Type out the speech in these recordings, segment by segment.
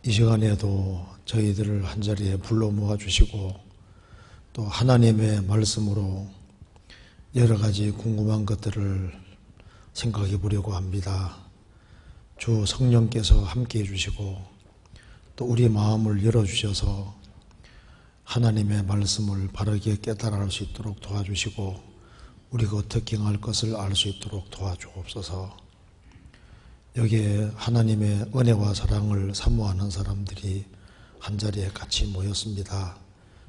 이 시간에도 저희들을 한자리에 불러 모아주시고 또 하나님의 말씀으로 여러 가지 궁금한 것들을 생각해 보려고 합니다. 주 성령께서 함께 해주시고 또 우리 마음을 열어주셔서 하나님의 말씀을 바르게 깨달아 알 수 있도록 도와주시고 우리가 어떻게 행할 것을 알 수 있도록 도와주옵소서. 여기에 하나님의 은혜와 사랑을 사모하는 사람들이 한자리에 같이 모였습니다.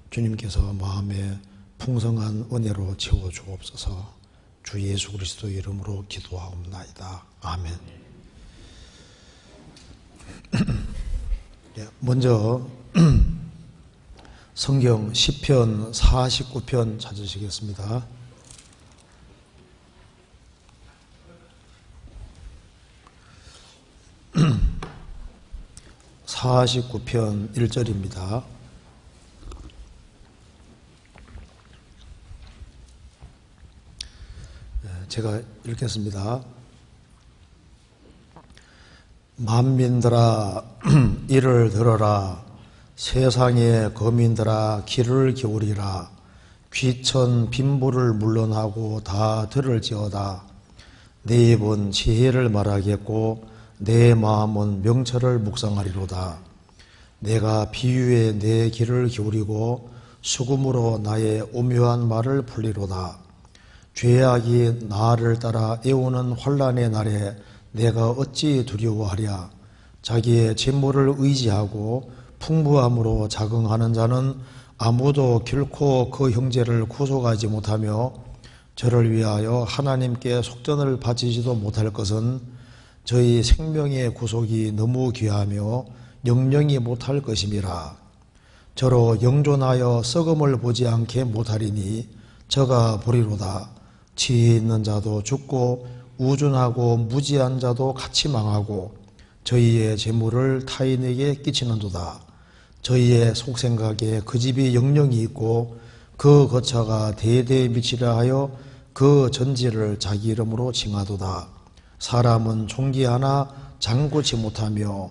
주님께서 마음에 풍성한 은혜로 채워주옵소서. 주 예수 그리스도 이름으로 기도하옵나이다. 아멘. 먼저 성경 시편 49편 찾으시겠습니다. (49편) 1절입니다. 제가 읽겠습니다. 만민들아 이를 들어라. 세상의 거민들아 귀를 기울이라. 귀천 빈부를 물러나고 다 들을지어다. 내 입은 지혜를 말하겠고 내 마음은 명철을 묵상하리로다. 내가 비유에 내 귀를 기울이고 수금으로 나의 오묘한 말을 풀리로다. 죄악이 나를 따라 애우는 환난의 날에 내가 어찌 두려워하랴. 자기의 재물을 의지하고 풍부함으로 자긍하는 자는 아무도 결코 그 형제를 구속하지 못하며 저를 위하여 하나님께 속전을 바치지도 못할 것은 저희 생명의 구속이 너무 귀하며 영영이 못할 것임이라. 저로 영존하여 썩음을 보지 않게 못하리니 저가 보리로다. 지혜 있는 자도 죽고 우준하고 무지한 자도 같이 망하고 저희의 재물을 타인에게 끼치는도다. 저희의 속생각에 그 집이 영영이 있고 그 거처가 대대에 미치려 하여 그 전지를 자기 이름으로 칭하도다. 사람은 종기 하나 장구치 못하며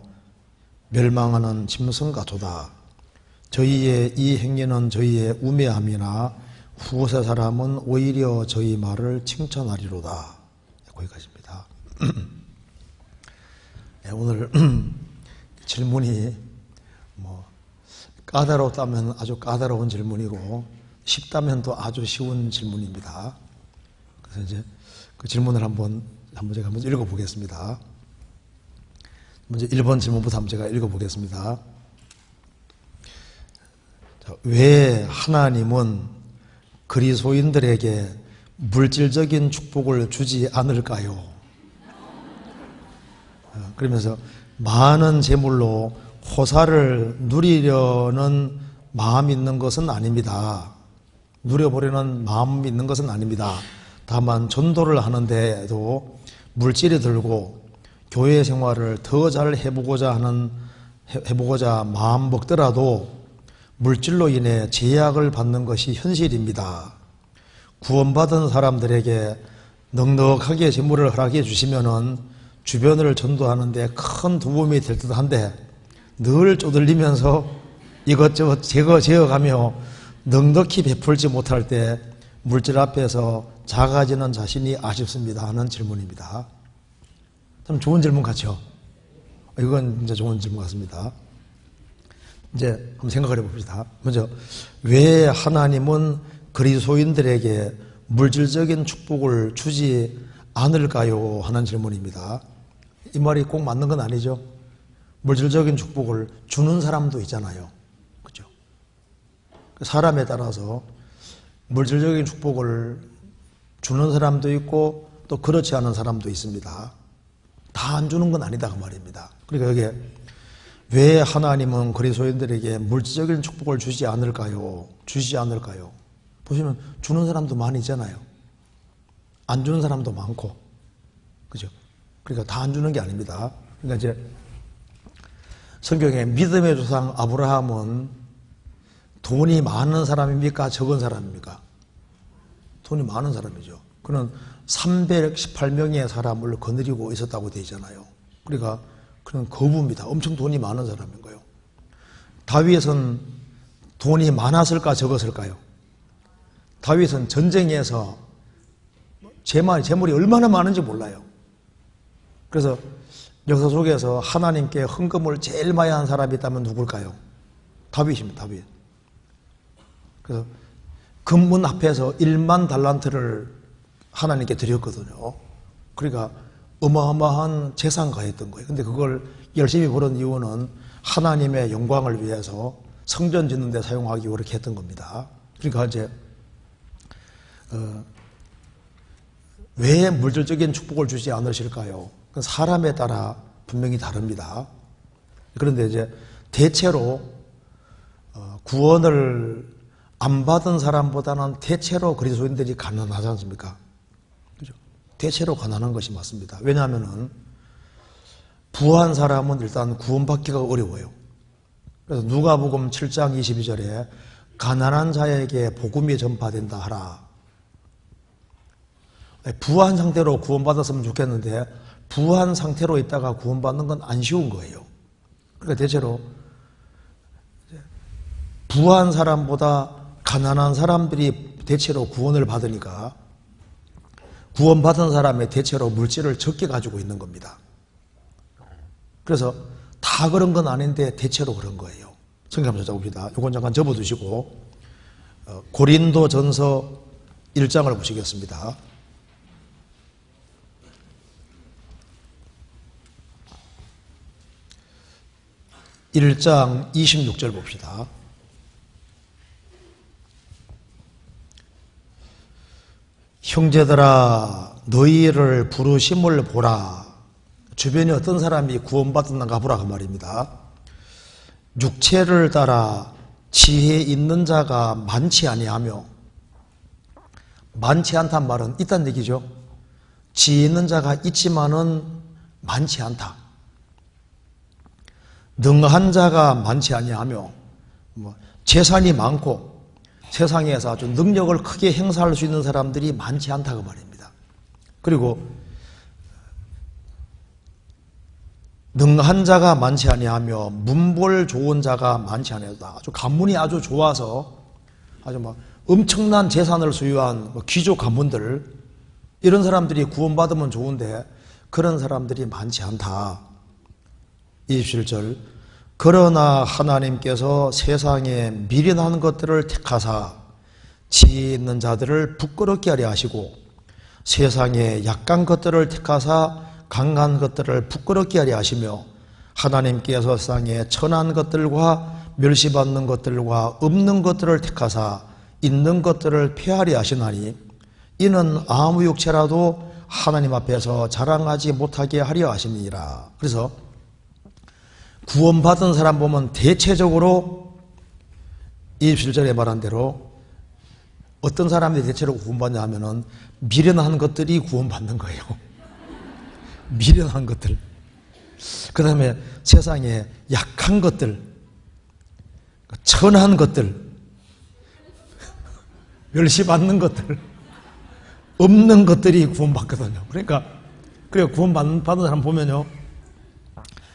멸망하는 짐승 같도다. 저희의 이 행위는 저희의 우매함이나 후세 사람은 오히려 저희 말을 칭찬하리로다. 거기까지입니다. 오늘 질문이 까다롭다면 아주 까다로운 질문이고 쉽다면 또 아주 쉬운 질문입니다. 그래서 이제 그 질문을 한번 제가 한번 읽어보겠습니다. 먼저 1번 질문부터 한번 제가 읽어보겠습니다. 자, 왜 하나님은 그리스도인들에게 물질적인 축복을 주지 않을까요? 그러면서 많은 재물로 호사를 누리려는 마음이 있는 것은 아닙니다. 누려보려는 마음이 있는 것은 아닙니다. 다만 전도를 하는데도 물질이 들고 교회 생활을 더 잘 해보고자 마음 먹더라도 물질로 인해 제약을 받는 것이 현실입니다. 구원받은 사람들에게 넉넉하게 재물을 허락해 주시면은 주변을 전도하는 데 큰 도움이 될 듯한데 늘 쪼들리면서 이것저것 제어가며 넉넉히 베풀지 못할 때 물질 앞에서 작아지는 자신이 아쉽습니다 하는 질문입니다. 참 좋은 질문 같죠? 이건 진짜 좋은 질문 같습니다. 이제 한번 생각을 해봅시다. 먼저 왜 하나님은 그리스도인들에게 물질적인 축복을 주지 않을까요? 하는 질문입니다. 이 말이 꼭 맞는 건 아니죠. 물질적인 축복을 주는 사람도 있잖아요. 그렇죠? 사람에 따라서 물질적인 축복을 주는 사람도 있고 또 그렇지 않은 사람도 있습니다. 다 안 주는 건 아니다 그 말입니다. 그러니까 여기에 왜 하나님은 그리스도인들에게 물질적인 축복을 주지 않을까요? 보시면 주는 사람도 많이 있잖아요. 안 주는 사람도 많고, 그죠? 그러니까 다 안 주는 게 아닙니다. 그러니까 이제 성경에 믿음의 조상 아브라함은 돈이 많은 사람입니까? 적은 사람입니까? 돈이 많은 사람이죠. 그는 318명의 사람을 거느리고 있었다고 되어 있잖아요. 그러니까 그는 거부입니다. 엄청 돈이 많은 사람인 거예요. 다윗은 돈이 많았을까 적었을까요? 다윗은 전쟁에서 재물이 얼마나 많은지 몰라요. 그래서 역사 속에서 하나님께 헌금을 제일 많이 한 사람이 있다면 누굴까요? 다윗입니다. 다윗. 그래서 금문 앞에서 1만 달란트를 하나님께 드렸거든요. 그러니까 어마어마한 재산가 했던 거예요. 근데 그걸 열심히 벌은 이유는 하나님의 영광을 위해서 성전 짓는 데 사용하기 위해 그렇게 했던 겁니다. 그러니까 이제 왜 물질적인 축복을 주지 않으실까요? 사람에 따라 분명히 다릅니다. 그런데 이제 대체로 구원을 안 받은 사람보다는 대체로 그리스도인들이 가난하지 않습니까? 그죠? 대체로 가난한 것이 맞습니다. 왜냐하면은 부한 사람은 일단 구원받기가 어려워요. 그래서 누가복음 7장 22절에 가난한 자에게 복음이 전파된다 하라. 부한 상태로 구원받았으면 좋겠는데 부한 상태로 있다가 구원받는 건 안 쉬운 거예요. 그러니까 대체로 부한 사람보다 가난한 사람들이 대체로 구원을 받으니까 구원받은 사람의 대체로 물질을 적게 가지고 있는 겁니다. 그래서 다 그런 건 아닌데 대체로 그런 거예요. 성경 한번 찾아봅시다. 이건 잠깐 접어두시고 고린도전서 1장을 보시겠습니다. 1장 26절 봅시다. 형제들아 너희를 부르심을 보라. 주변에 어떤 사람이 구원받았는가 보라 그 말입니다. 육체를 따라 지혜 있는 자가 많지 아니하며, 많지 않단 말은 있다는 얘기죠. 지혜 있는 자가 있지만은 많지 않다. 능한 자가 많지 아니하며, 재산이 많고 세상에서 아주 능력을 크게 행사할 수 있는 사람들이 많지 않다고 말입니다. 그리고 능한 자가 많지 아니하며 문벌 좋은 자가 많지 아니하다. 아주 가문이 아주 좋아서 아주 막 엄청난 재산을 소유한 귀족 가문들, 이런 사람들이 구원받으면 좋은데 그런 사람들이 많지 않다. 27절 그러나 하나님께서 세상에 미련한 것들을 택하사 지혜 있는 자들을 부끄럽게 하려 하시고 세상에 약한 것들을 택하사 강한 것들을 부끄럽게 하려 하시며 하나님께서 세상에 천한 것들과 멸시받는 것들과 없는 것들을 택하사 있는 것들을 폐하려 하시나니 이는 아무 육체라도 하나님 앞에서 자랑하지 못하게 하려 하심이니라. 그래서 구원받은 사람 보면 대체적으로 27절에 말한 대로 어떤 사람들이 대체로 구원받냐 하면은 미련한 것들이 구원받는 거예요. 미련한 것들. 그 다음에 세상에 약한 것들, 천한 것들, 멸시받는 것들, 없는 것들이 구원받거든요. 그러니까 구원받는 사람 보면요,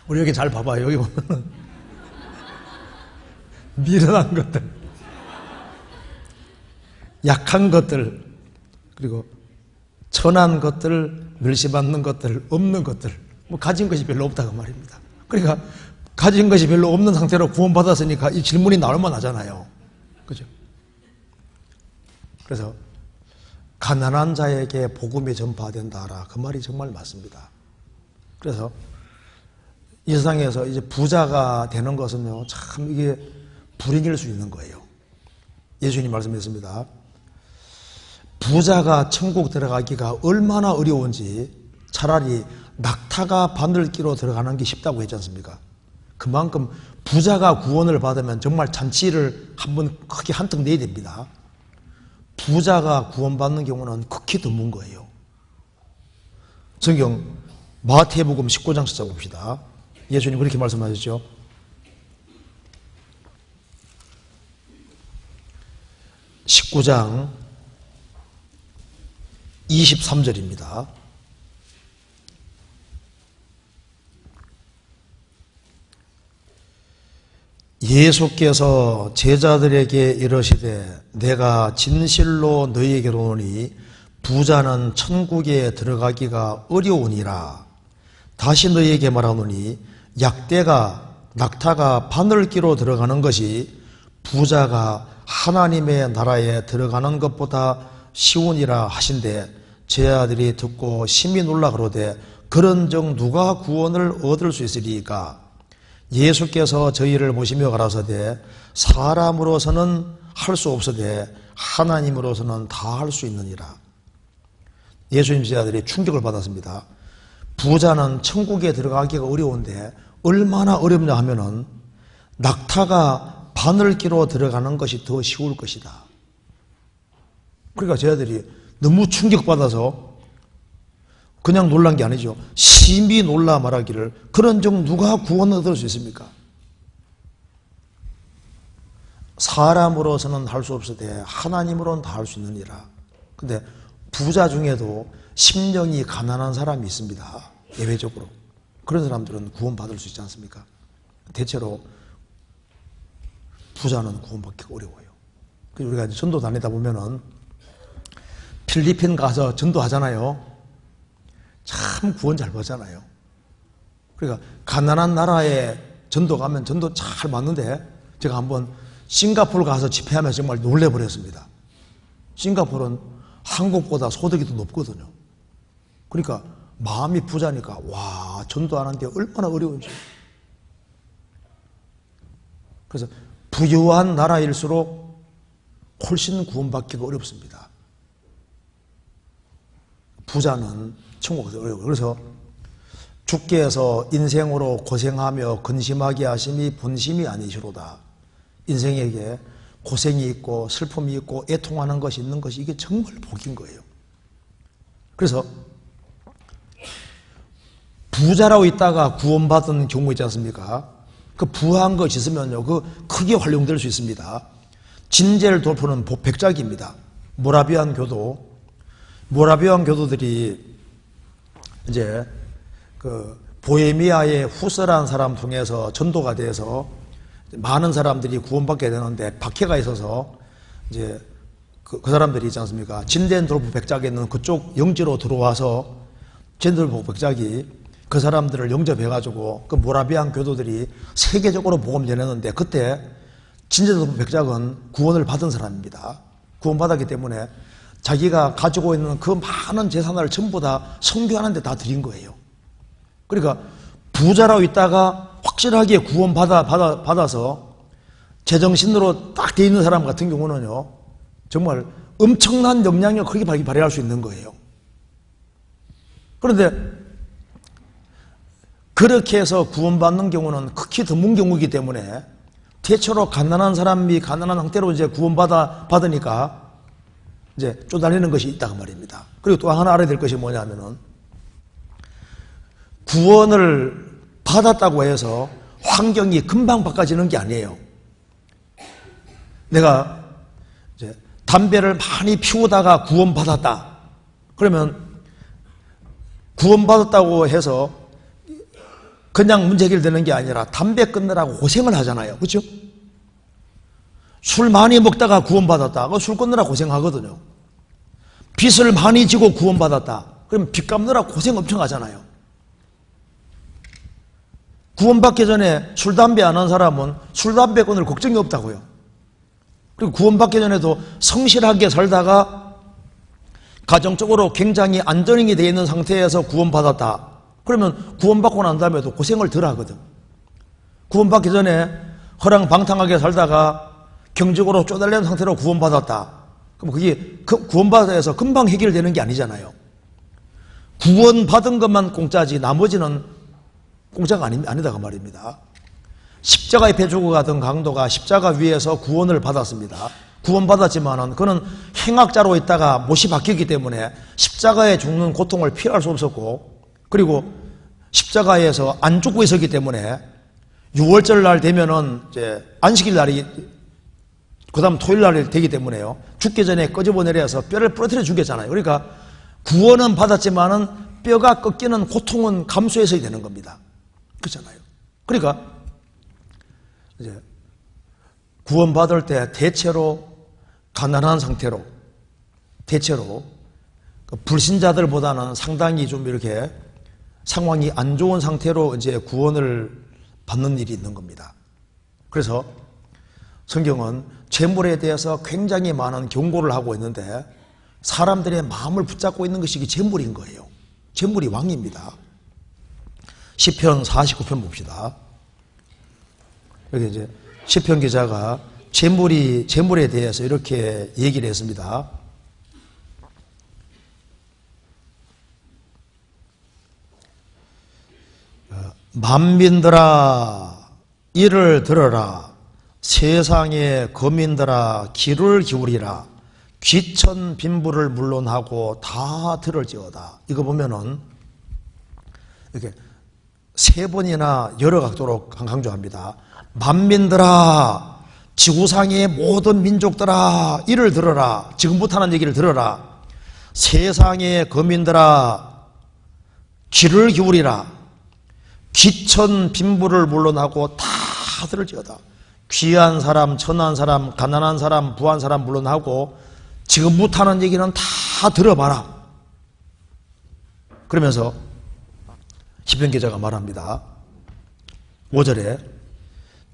우리 여기 잘 봐봐요. 여기 보면 미련한 것들, 약한 것들, 그리고 천한 것들, 멸시받는 것들, 없는 것들, 가진 것이 별로 없다고 말입니다. 그러니까 가진 것이 별로 없는 상태로 구원받았으니까 이 질문이 나올 만하잖아요. 그죠? 그래서 가난한 자에게 복음이 전파된다라, 그 말이 정말 맞습니다. 그래서 이 세상에서 이제 부자가 되는 것은요, 참 이게 불행일 수 있는 거예요. 예수님 말씀했습니다. 부자가 천국 들어가기가 얼마나 어려운지 차라리 낙타가 바늘기로 들어가는 게 쉽다고 했지 않습니까? 그만큼 부자가 구원을 받으면 정말 잔치를 한번 크게 한턱 내야 됩니다. 부자가 구원받는 경우는 극히 드문 거예요. 성경 마태복음 19장 찾아봅시다. 예수님 그렇게 말씀하셨죠. 19장 23절입니다. 예수께서 제자들에게 이르시되 내가 진실로 너희에게로 오니 부자는 천국에 들어가기가 어려우니라. 다시 너희에게 말하노니 낙타가 바늘기로 들어가는 것이 부자가 하나님의 나라에 들어가는 것보다 쉬우니라 하신대 제자들이 듣고 심히 놀라 가로되 그런즉 누가 구원을 얻을 수 있으리까? 예수께서 저희를 보시며 가라사대 사람으로서는 할 수 없으되 하나님으로서는 다 할 수 있느니라. 예수님 제자들이 충격을 받았습니다. 부자는 천국에 들어가기가 어려운데 얼마나 어렵냐 하면은 낙타가 바늘기로 들어가는 것이 더 쉬울 것이다. 그러니까 제자들이 너무 충격받아서 그냥 놀란 게 아니죠. 심히 놀라 말하기를 그런즉 누가 구원을 얻을 수 있습니까? 사람으로서는 할 수 없으되 하나님으로는 다 할 수 있느니라. 근데 부자 중에도 심령이 가난한 사람이 있습니다. 예외적으로. 그런 사람들은 구원받을 수 있지 않습니까? 대체로 부자는 구원받기가 어려워요. 그래서 우리가 전도 다니다 보면은 필리핀 가서 전도하잖아요. 참 구원 잘 받잖아요. 그러니까 가난한 나라에 전도 가면 전도 잘 맞는데 제가 한번 싱가포르 가서 집회하면서 정말 놀래버렸습니다. 싱가포르는 한국보다 소득이 더 높거든요. 그러니까 마음이 부자니까 와 전도하는 게 얼마나 어려운지. 그래서 부유한 나라일수록 훨씬 구원받기가 어렵습니다. 부자는 천국에서 어려워요. 그래서 주께서 인생으로 고생하며 근심하게 하심이 본심이 아니시로다. 인생에게 고생이 있고 슬픔이 있고 애통하는 것이 있는 것이 이게 정말 복인 거예요. 그래서 부자라고 있다가 구원받은 경우 있지 않습니까? 그 부한 것이 있으면요, 그 크게 활용될 수 있습니다. 진재를 돌보는 백작입니다. 모라비안 교도들이 이제 그 보헤미아의 후스라는 사람 통해서 전도가 돼서 많은 사람들이 구원받게 되는데 박해가 있어서 이제 그 사람들이 있지 않습니까? 진덴돌프 백작에 있는 그쪽 영지로 들어와서 진덴돌프 백작이 그 사람들을 영접해가지고 그 모라비안 교도들이 세계적으로 복음 전했는데 그때 진덴돌프 백작은 구원을 받은 사람입니다. 구원받았기 때문에 자기가 가지고 있는 그 많은 재산을 전부 다 선교하는 데 다 드린 거예요. 그러니까 부자라고 있다가 확실하게 구원받아서 제정신으로 딱 돼 있는 사람 같은 경우는요, 정말 엄청난 영향력을 크게 발휘할 수 있는 거예요. 그런데 그렇게 해서 구원받는 경우는 극히 드문 경우이기 때문에 대체로 가난한 사람이 가난한 형태로 이제 받으니까 이제 쪼달리는 것이 있다고 말입니다. 그리고 또 하나 알아야 될 것이 뭐냐면은 구원을 받았다고 해서 환경이 금방 바꿔지는 게 아니에요. 내가 이제 담배를 많이 피우다가 구원받았다. 그러면 구원받았다고 해서 그냥 문제 해결되는 게 아니라 담배 끊느라고 고생을 하잖아요. 그렇죠? 술 많이 먹다가 구원받았다. 술 끊느라 고생하거든요. 빚을 많이 지고 구원받았다. 그럼 빚 갚느라 고생 엄청 하잖아요. 구원받기 전에 술, 담배 안 한 사람은 술, 담배 끊을 걱정이 없다고요. 그리고 구원받기 전에도 성실하게 살다가 가정적으로 굉장히 안정이 되어 있는 상태에서 구원받았다. 그러면 구원받고 난 다음에도 고생을 덜 하거든. 구원받기 전에 허랑방탕하게 살다가 경적으로 쪼달린 상태로 구원받았다. 그럼 그게 구원받아서 금방 해결되는 게 아니잖아요. 구원받은 것만 공짜지 나머지는 공짜가 아니다 그 말입니다. 십자가 옆에 죽어가던 강도가 십자가 위에서 구원을 받았습니다. 구원받았지만은 그는 행악자로 있다가 못이 바뀌었기 때문에 십자가에 죽는 고통을 피할 수 없었고, 그리고 십자가에서 안 죽고 있었기 때문에 6월절 날 되면은 이제 안식일 날이 그 다음 토요일 날이 되기 때문에요, 죽기 전에 끄집어 내려서 뼈를 부러뜨려 죽였잖아요. 그러니까 구원은 받았지만은 뼈가 꺾이는 고통은 감수해서야 되는 겁니다. 그렇잖아요. 그러니까 이제 구원받을 때 대체로 가난한 상태로, 대체로 불신자들보다는 상당히 좀 이렇게 상황이 안 좋은 상태로 이제 구원을 받는 일이 있는 겁니다. 그래서 성경은 재물에 대해서 굉장히 많은 경고를 하고 있는데 사람들의 마음을 붙잡고 있는 것이 재물인 거예요. 재물이 왕입니다. 시편 49편 봅시다. 여기 이제 시편 기자가 재물에 대해서 이렇게 얘기를 했습니다. 만민들아 이를 들어라. 세상의 거민들아 귀를 기울이라. 귀천 빈부를 물론하고 다 들을지어다. 이거 보면은 이렇게 세 번이나 여러 각도로 강조합니다. 만민들아, 지구상의 모든 민족들아 이를 들어라. 지금부터 하는 얘기를 들어라. 세상의 거민들아 귀를 기울이라. 귀천 빈부를 물론하고 다 들을지어다. 귀한 사람, 천한 사람, 가난한 사람, 부한 사람 물론하고 지금부터 하는 얘기는 다 들어봐라. 그러면서 시편 기자가 말합니다. 5절에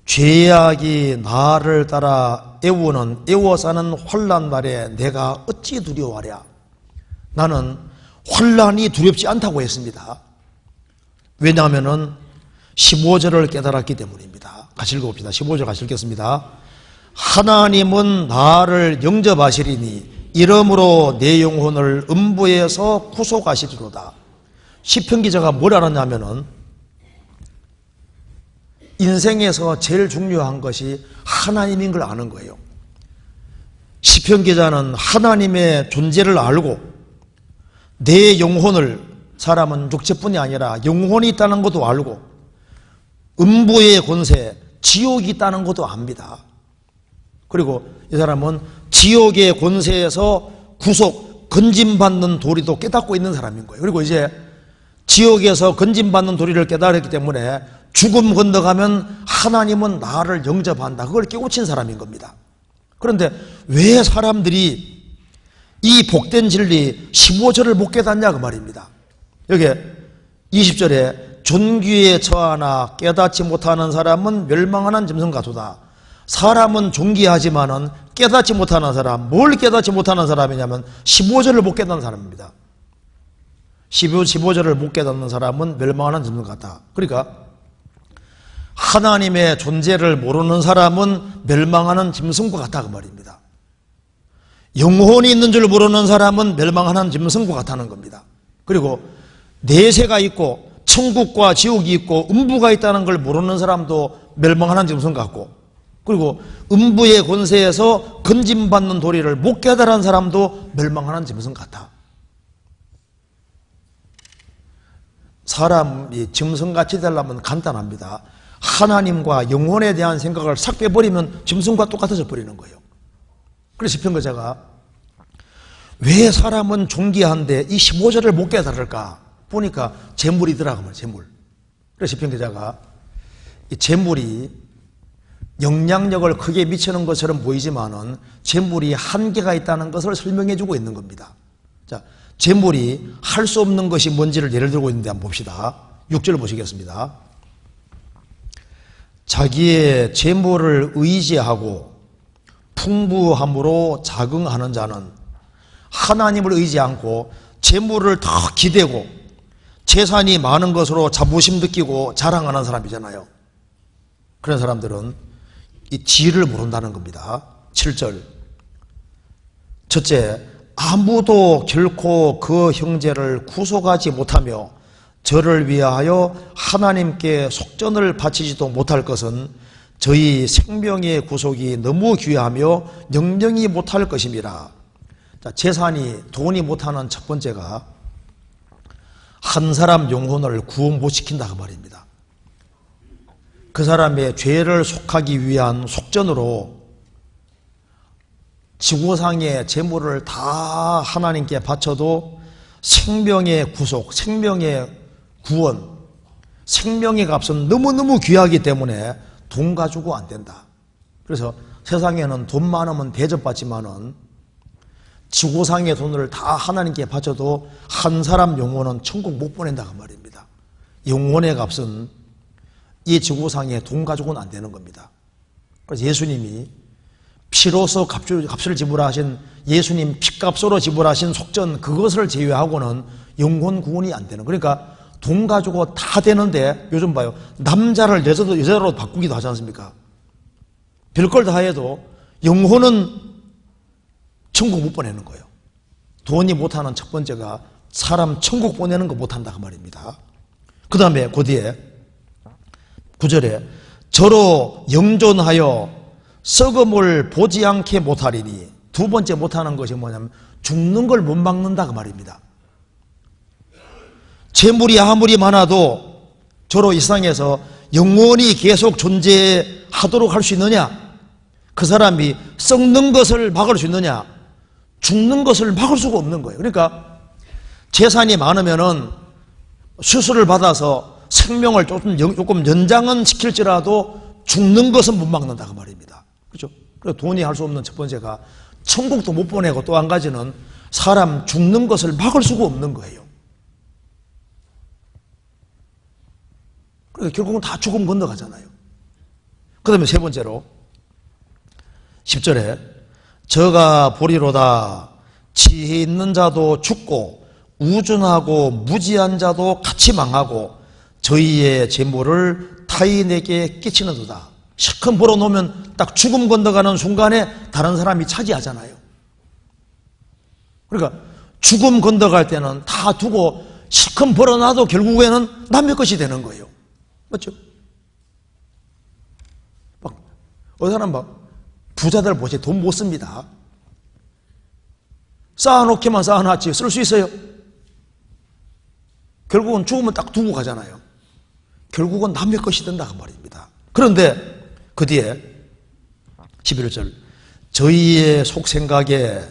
죄악이 나를 따라 애워싸는 환난 날에 내가 어찌 두려워하랴. 나는 환난이 두렵지 않다고 했습니다. 왜냐하면 15절을 깨달았기 때문입니다. 같이 읽어봅시다. 15절 같이 읽겠습니다. 하나님은 나를 영접하시리니 이러므로 내 영혼을 음부에서 구속하시리로다. 시편 기자가 뭘 알았냐면은 인생에서 제일 중요한 것이 하나님인 걸 아는 거예요. 시편 기자는 하나님의 존재를 알고 내 영혼을, 사람은 육체뿐이 아니라 영혼이 있다는 것도 알고 음부의 권세, 지옥이 있다는 것도 압니다. 그리고 이 사람은 지옥의 권세에서 구속, 건짐받는 도리도 깨닫고 있는 사람인 거예요. 그리고 이제 지옥에서 건짐받는 도리를 깨달았기 때문에 죽음 건너가면 하나님은 나를 영접한다. 그걸 깨우친 사람인 겁니다. 그런데 왜 사람들이 이 복된 진리 15절을 못 깨닫냐 그 말입니다. 여기 20절에 존귀에 처하나 깨닫지 못하는 사람은 멸망하는 짐승과도다. 사람은 존귀하지만은 깨닫지 못하는 사람, 뭘 깨닫지 못하는 사람이냐면 15절을 못 깨닫는 사람입니다. 15절을 못 깨닫는 사람은 멸망하는 짐승 같다. 그러니까 하나님의 존재를 모르는 사람은 멸망하는 짐승과 같다 그 말입니다. 영혼이 있는 줄 모르는 사람은 멸망하는 짐승과 같다는 겁니다. 그리고 내세가 있고 천국과 지옥이 있고 음부가 있다는 걸 모르는 사람도 멸망하는 짐승 같고, 그리고 음부의 권세에서 건짐받는 도리를 못 깨달은 사람도 멸망하는 짐승 같아. 사람이 짐승같이 되려면 간단합니다. 하나님과 영혼에 대한 생각을 싹 빼버리면 짐승과 똑같아져 버리는 거예요. 그래서 시편기자가 왜 사람은 존귀한데 이 15절을 못 깨달을까 보니까 재물이더라고 말이에요. 재물. 그래서 시편기자가 이 재물이 영향력을 크게 미치는 것처럼 보이지만은 재물이 한계가 있다는 것을 설명해 주고 있는 겁니다. 자, 재물이 할 수 없는 것이 뭔지를 예를 들고 있는데 한번 봅시다. 6절 보시겠습니다. 자기의 재물을 의지하고 풍부함으로 자긍하는 자는 하나님을 의지 않고 재물을 더 기대고 재산이 많은 것으로 자부심 느끼고 자랑하는 사람이잖아요. 그런 사람들은 이 지혜를 모른다는 겁니다. 7절. 첫째, 아무도 결코 그 형제를 구속하지 못하며 저를 위하여 하나님께 속전을 바치지도 못할 것은 저희 생명의 구속이 너무 귀하며 영영이 못할 것임이라. 자, 재산이 돈이 못하는 첫 번째가 한 사람 영혼을 구원 못 시킨다 그 말입니다. 그 사람의 죄를 속하기 위한 속전으로 지구상의 재물을 다 하나님께 바쳐도 생명의 구속, 생명의 구원, 생명의 값은 너무너무 귀하기 때문에 돈 가지고 안 된다. 그래서 세상에는 돈 많으면 대접받지만은 지구상의 돈을 다 하나님께 바쳐도 한 사람 영혼은 천국 못 보낸다 그 말입니다. 영혼의 값은 이 지구상에 돈 가지고는 안 되는 겁니다. 그래서 예수님이 피로서 값을 지불하신, 예수님 피값으로 지불하신 속전, 그것을 제외하고는 영혼 구원이 안 되는, 그러니까 돈 가지고 다 되는데, 요즘 봐요, 남자를 여자로 바꾸기도 하지 않습니까? 별걸 다 해도 영혼은 천국 못 보내는 거예요. 돈이 못하는 첫 번째가 사람 천국 보내는 거 못한다 그 말입니다. 그 다음에 그 뒤에 9절에 저로 영존하여 썩음을 보지 않게 못하리니, 두 번째 못하는 것이 뭐냐면 죽는 걸 못 막는다 그 말입니다. 재물이 아무리 많아도 저로 이 세상에서 영원히 계속 존재하도록 할 수 있느냐? 그 사람이 썩는 것을 막을 수 있느냐? 죽는 것을 막을 수가 없는 거예요. 그러니까 재산이 많으면은 수술을 받아서 생명을 조금 연장은 시킬지라도 죽는 것은 못 막는다 그 말입니다. 그렇죠? 그래서 돈이 할 수 없는 첫 번째가 천국도 못 보내고, 또 한 가지는 사람 죽는 것을 막을 수가 없는 거예요. 그러니까 결국은 다 죽음 건너가잖아요. 그 다음에 세 번째로 10절에 저가 보리로다 지혜 있는 자도 죽고 우준하고 무지한 자도 같이 망하고 저희의 재물을 타인에게 끼치는도다. 실컷 벌어놓으면 딱 죽음 건너가는 순간에 다른 사람이 차지하잖아요. 그러니까 죽음 건너갈 때는 다 두고 실컷 벌어놔도 결국에는 남의 것이 되는 거예요. 맞죠? 어느 사람 부자들 보세요. 돈 못 씁니다. 쌓아놓기만 쌓아놨지 쓸 수 있어요? 결국은 죽으면 딱 두고 가잖아요. 결국은 남의 것이 된다 그 말입니다. 그런데 그 뒤에 11절 저희의 속생각에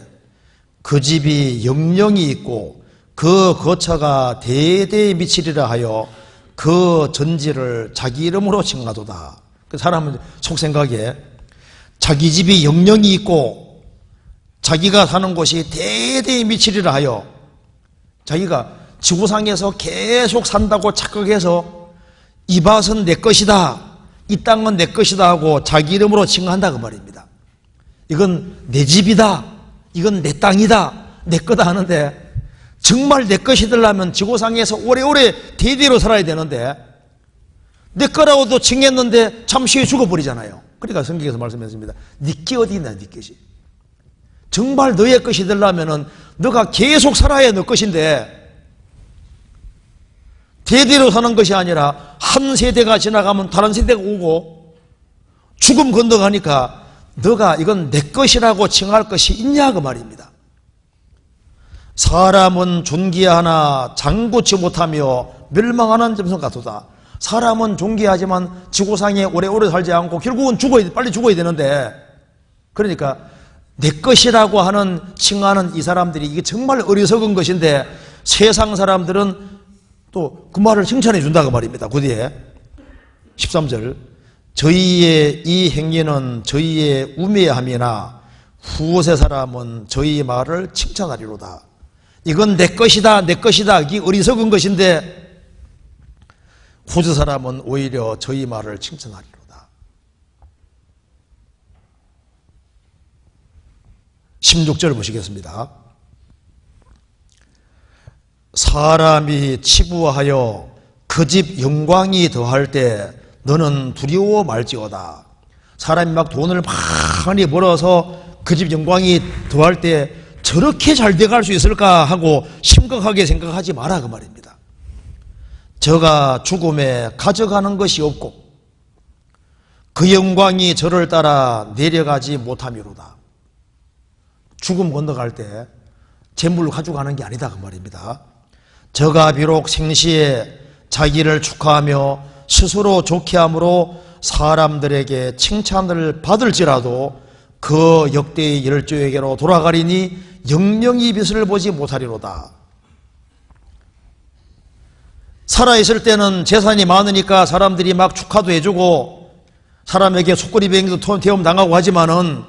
그 집이 영령이 있고 그 거처가 대대에 미치리라 하여 그 전지를 자기 이름으로 칭하도다. 그 사람은 속생각에 자기 집이 영령이 있고 자기가 사는 곳이 대대에 미치리라 하여, 자기가 지구상에서 계속 산다고 착각해서 이 밭은 내 것이다, 이 땅은 내 것이다 하고 자기 이름으로 칭한다 그 말입니다. 이건 내 집이다, 이건 내 땅이다, 내 거다 하는데, 정말 내 것이 되려면 지구상에서 오래오래 대대로 살아야 되는데 내 거라고도 칭했는데 잠시 후에 죽어버리잖아요. 그러니까 성경에서 말씀했습니다. 네게 어디 있나, 네 것이. 정말 너의 것이 되려면 너가 계속 살아야 너 것인데, 대대로 사는 것이 아니라 한 세대가 지나가면 다른 세대가 오고 죽음 건너가니까 너가 이건 내 것이라고 칭할 것이 있냐 그 말입니다. 사람은 존귀하나 장구치 못하며 멸망하는 점성 같도다. 사람은 존귀하지만 지구상에 오래오래 살지 않고 결국은 빨리 죽어야 되는데, 그러니까 내 것이라고 하는 칭하는 이 사람들이 이게 정말 어리석은 것인데, 세상 사람들은 또 그 말을 칭찬해 준다 그 말입니다. 그 뒤에 13절 저희의 이 행위는 저희의 우매함이나 후세 사람은 저희 말을 칭찬하리로다. 이건 내 것이다, 내 것이다, 이게 어리석은 것인데 후세 사람은 오히려 저희 말을 칭찬하리로다. 16절 보시겠습니다. 사람이 치부하여 그 집 영광이 더할 때 너는 두려워 말지어다. 사람이 막 돈을 많이 벌어서 그 집 영광이 더할 때 저렇게 잘 돼갈 수 있을까 하고 심각하게 생각하지 마라 그 말입니다. 저가 죽음에 가져가는 것이 없고 그 영광이 저를 따라 내려가지 못함이로다. 죽음 건너갈 때 재물을 가져가는 게 아니다 그 말입니다. 저가 비록 생시에 자기를 축하하며 스스로 좋게 함으로 사람들에게 칭찬을 받을지라도 그 역대의 열조에게로 돌아가리니 영영이 빛을 보지 못하리로다. 살아있을 때는 재산이 많으니까 사람들이 막 축하도 해주고 사람에게 속거리 비행기도 태움 당하고 하지만은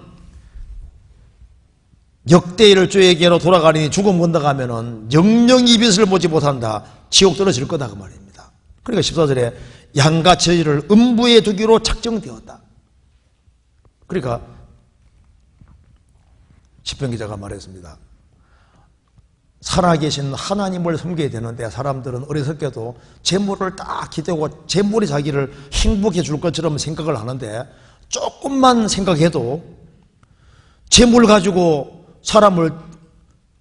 역대일조에게로 돌아가니 죽음 건너가면은 영영이 빛을 보지 못한다. 지옥 떨어질 거다 그 말입니다. 그러니까 14절에 양과 저희를 음부에 두기로 작정되었다. 그러니까 시편 기자가 말했습니다. 살아계신 하나님을 섬겨야 되는데 사람들은 어리석게도 재물을 딱 기대고 재물이 자기를 행복해 줄 것처럼 생각을 하는데 조금만 생각해도 재물 가지고 사람을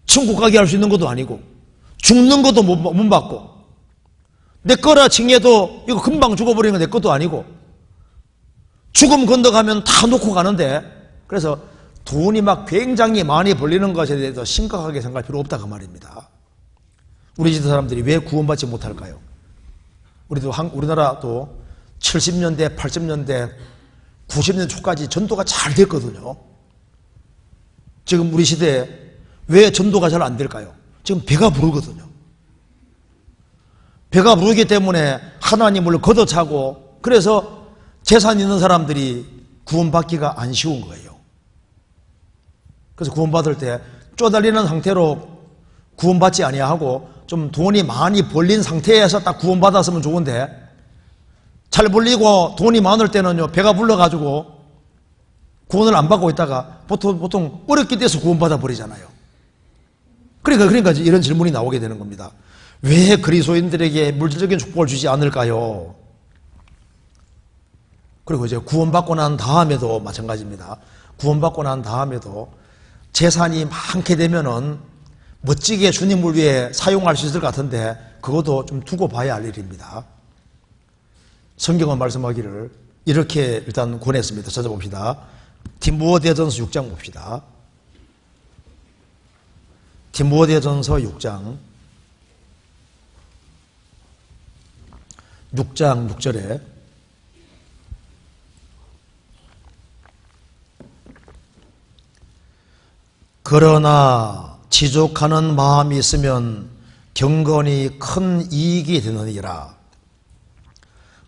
천국 가게 할 수 있는 것도 아니고 죽는 것도 못 받고 내 거라 칭해도 이거 금방 죽어버리는 건 내 것도 아니고 죽음 건너가면 다 놓고 가는데 그래서 돈이 막 굉장히 많이 벌리는 것에 대해서 심각하게 생각할 필요 없다 그 말입니다. 우리 시대 사람들이 왜 구원받지 못할까요? 우리나라도 70년대, 80년대, 90년 초까지 전도가 잘 됐거든요. 지금 우리 시대에 왜 전도가 잘 안 될까요? 지금 배가 부르거든요. 배가 부르기 때문에 하나님을 걷어차고 그래서 재산 있는 사람들이 구원받기가 안 쉬운 거예요. 그래서 구원받을 때 쪼달리는 상태로 구원받지 아니하고 좀 돈이 많이 벌린 상태에서 딱 구원받았으면 좋은데 잘 벌리고 돈이 많을 때는요 배가 불러가지고 구원을 안 받고 있다가 보통 어렵게 돼서 구원받아 버리잖아요. 그러니까 이런 질문이 나오게 되는 겁니다. 왜 그리스도인들에게 물질적인 축복을 주지 않을까요? 그리고 이제 구원받고 난 다음에도 마찬가지입니다. 구원받고 난 다음에도 재산이 많게 되면은 멋지게 주님을 위해 사용할 수 있을 것 같은데 그것도 좀 두고 봐야 할 일입니다. 성경은 말씀하기를 이렇게 일단 권했습니다. 찾아봅시다. 디모데전서 6장 봅시다. 디모데전서 6장 6절에 그러나 지족하는 마음이 있으면 경건이 큰 이익이 되느니라.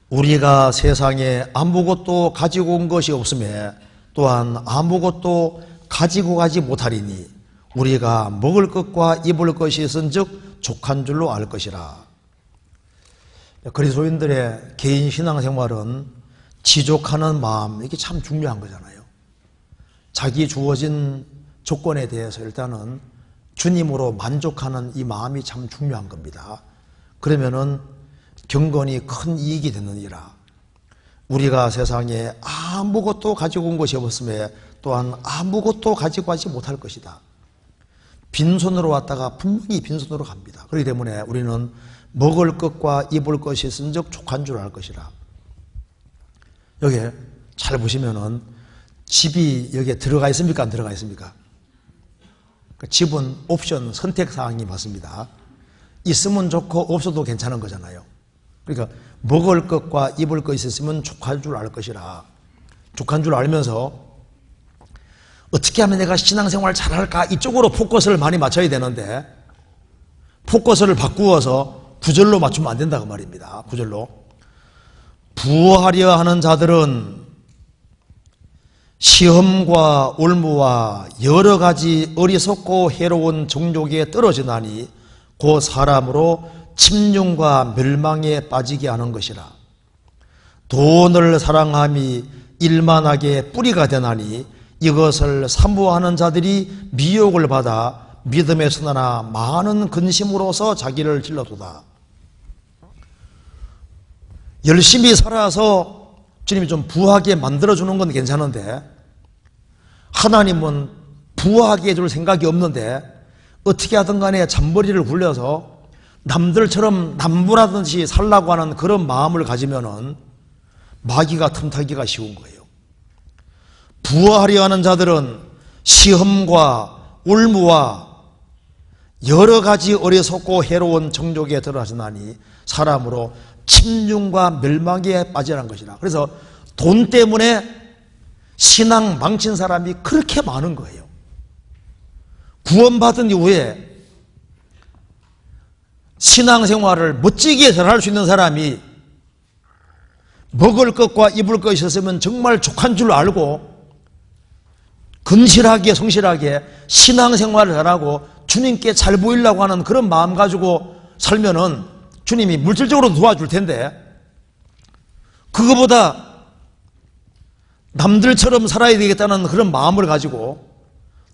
우리가 세상에 아무것도 가지고 온 것이 없음에 또한 아무것도 가지고 가지 못하리니 우리가 먹을 것과 입을 것이 있은즉 족한 줄로 알 것이라. 그리스도인들의 개인 신앙생활은 지족하는 마음, 이게 참 중요한 거잖아요. 자기 주어진 조건에 대해서 일단은 주님으로 만족하는 이 마음이 참 중요한 겁니다. 그러면은 경건이 큰 이익이 되느니라. 우리가 세상에 아무것도 가지고 온 것이 없음에 또한 아무것도 가지고 가지 못할 것이다. 빈손으로 왔다가 분명히 빈손으로 갑니다. 그렇기 때문에 우리는 먹을 것과 입을 것이 있은즉 족한 줄 알 것이라. 여기 잘 보시면은 집이 여기에 들어가 있습니까? 안 들어가 있습니까? 집은 옵션 선택사항이 맞습니다. 있으면 좋고 없어도 괜찮은 거잖아요. 그러니까 먹을 것과 입을 것이 있으면 족한 줄 알 것이라. 족한 줄 알면서 어떻게 하면 내가 신앙생활 잘할까 이쪽으로 포커스를 많이 맞춰야 되는데 포커스를 바꾸어서 구절로 맞추면 안 된다 그 말입니다. 구절로 부하려 하는 자들은 시험과 올무와 여러 가지 어리석고 해로운 정욕에 떨어지나니 그 사람으로 침륜과 멸망에 빠지게 하는 것이라. 돈을 사랑함이 일만하게 뿌리가 되나니 이것을 사모하는 자들이 미혹을 받아 믿음에 서나 많은 근심으로서 자기를 질러도다. 열심히 살아서 주님이 좀 부하게 만들어주는 건 괜찮은데 하나님은 부하게 해줄 생각이 없는데 어떻게 하든 간에 잔머리를 굴려서 남들처럼 남부라든지 살라고 하는 그런 마음을 가지면은 마귀가 틈타기가 쉬운 거예요. 부하려 하는 자들은 시험과 올무와 여러 가지 어리석고 해로운 정욕에 들어가시나니 사람으로 침륜과 멸망에 빠지라는 것이라. 그래서 돈 때문에 신앙 망친 사람이 그렇게 많은 거예요. 구원받은 이후에 신앙생활을 멋지게 잘할 수 있는 사람이 먹을 것과 입을 것이 있었으면 정말 족한 줄 알고 근실하게 성실하게 신앙생활을 잘하고 주님께 잘 보이려고 하는 그런 마음 가지고 살면은 주님이 물질적으로 도와줄 텐데, 그거보다 남들처럼 살아야 되겠다는 그런 마음을 가지고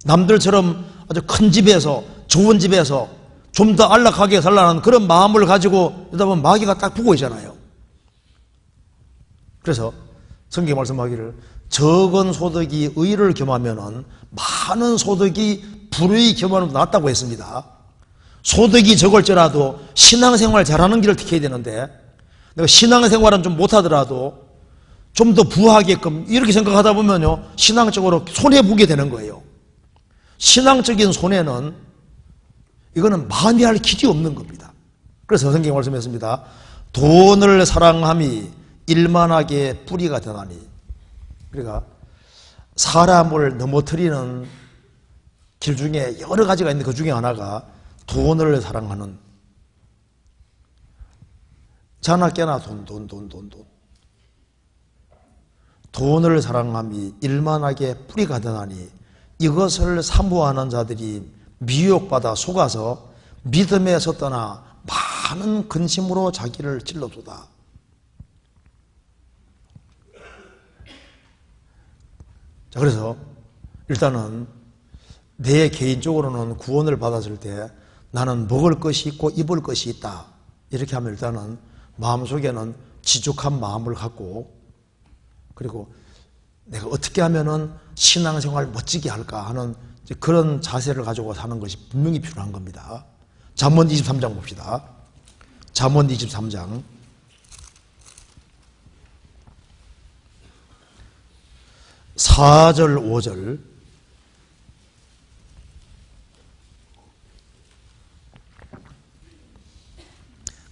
남들처럼 아주 큰 집에서 좋은 집에서 좀 더 안락하게 살라는 그런 마음을 가지고 이러다 보면 마귀가 딱 보고 있잖아요. 그래서 성경 말씀하기를 적은 소득이 의를 겸하면은 많은 소득이 불의의 겸하는 낫다고 했습니다. 소득이 적을지라도 신앙생활 잘하는 길을 택해야 되는데, 내가 신앙생활은 좀 못하더라도 좀 더 부하게끔 이렇게 생각하다 보면요, 신앙적으로 손해보게 되는 거예요. 신앙적인 손해는 이거는 만회할 길이 없는 겁니다. 그래서 성경이 말씀했습니다. 돈을 사랑함이 일만하게 뿌리가 되나니. 그러니까 사람을 넘어뜨리는 길 중에 여러 가지가 있는데 그 중에 하나가 돈을 사랑하는, 자나 깨나 돈. 돈을 사랑함이 일만하게 뿌리가 되나니 이것을 사모하는 자들이 미혹받아 속아서 믿음에서 떠나 많은 근심으로 자기를 찔러도다. 자, 그래서 일단은 내 개인적으로는 구원을 받았을 때 나는 먹을 것이 있고 입을 것이 있다, 이렇게 하면 일단은 마음속에는 지족한 마음을 갖고, 그리고 내가 어떻게 하면은 신앙생활 멋지게 할까 하는 그런 자세를 가지고 사는 것이 분명히 필요한 겁니다. 잠언 23장 봅시다. 잠언 23장 4절 5절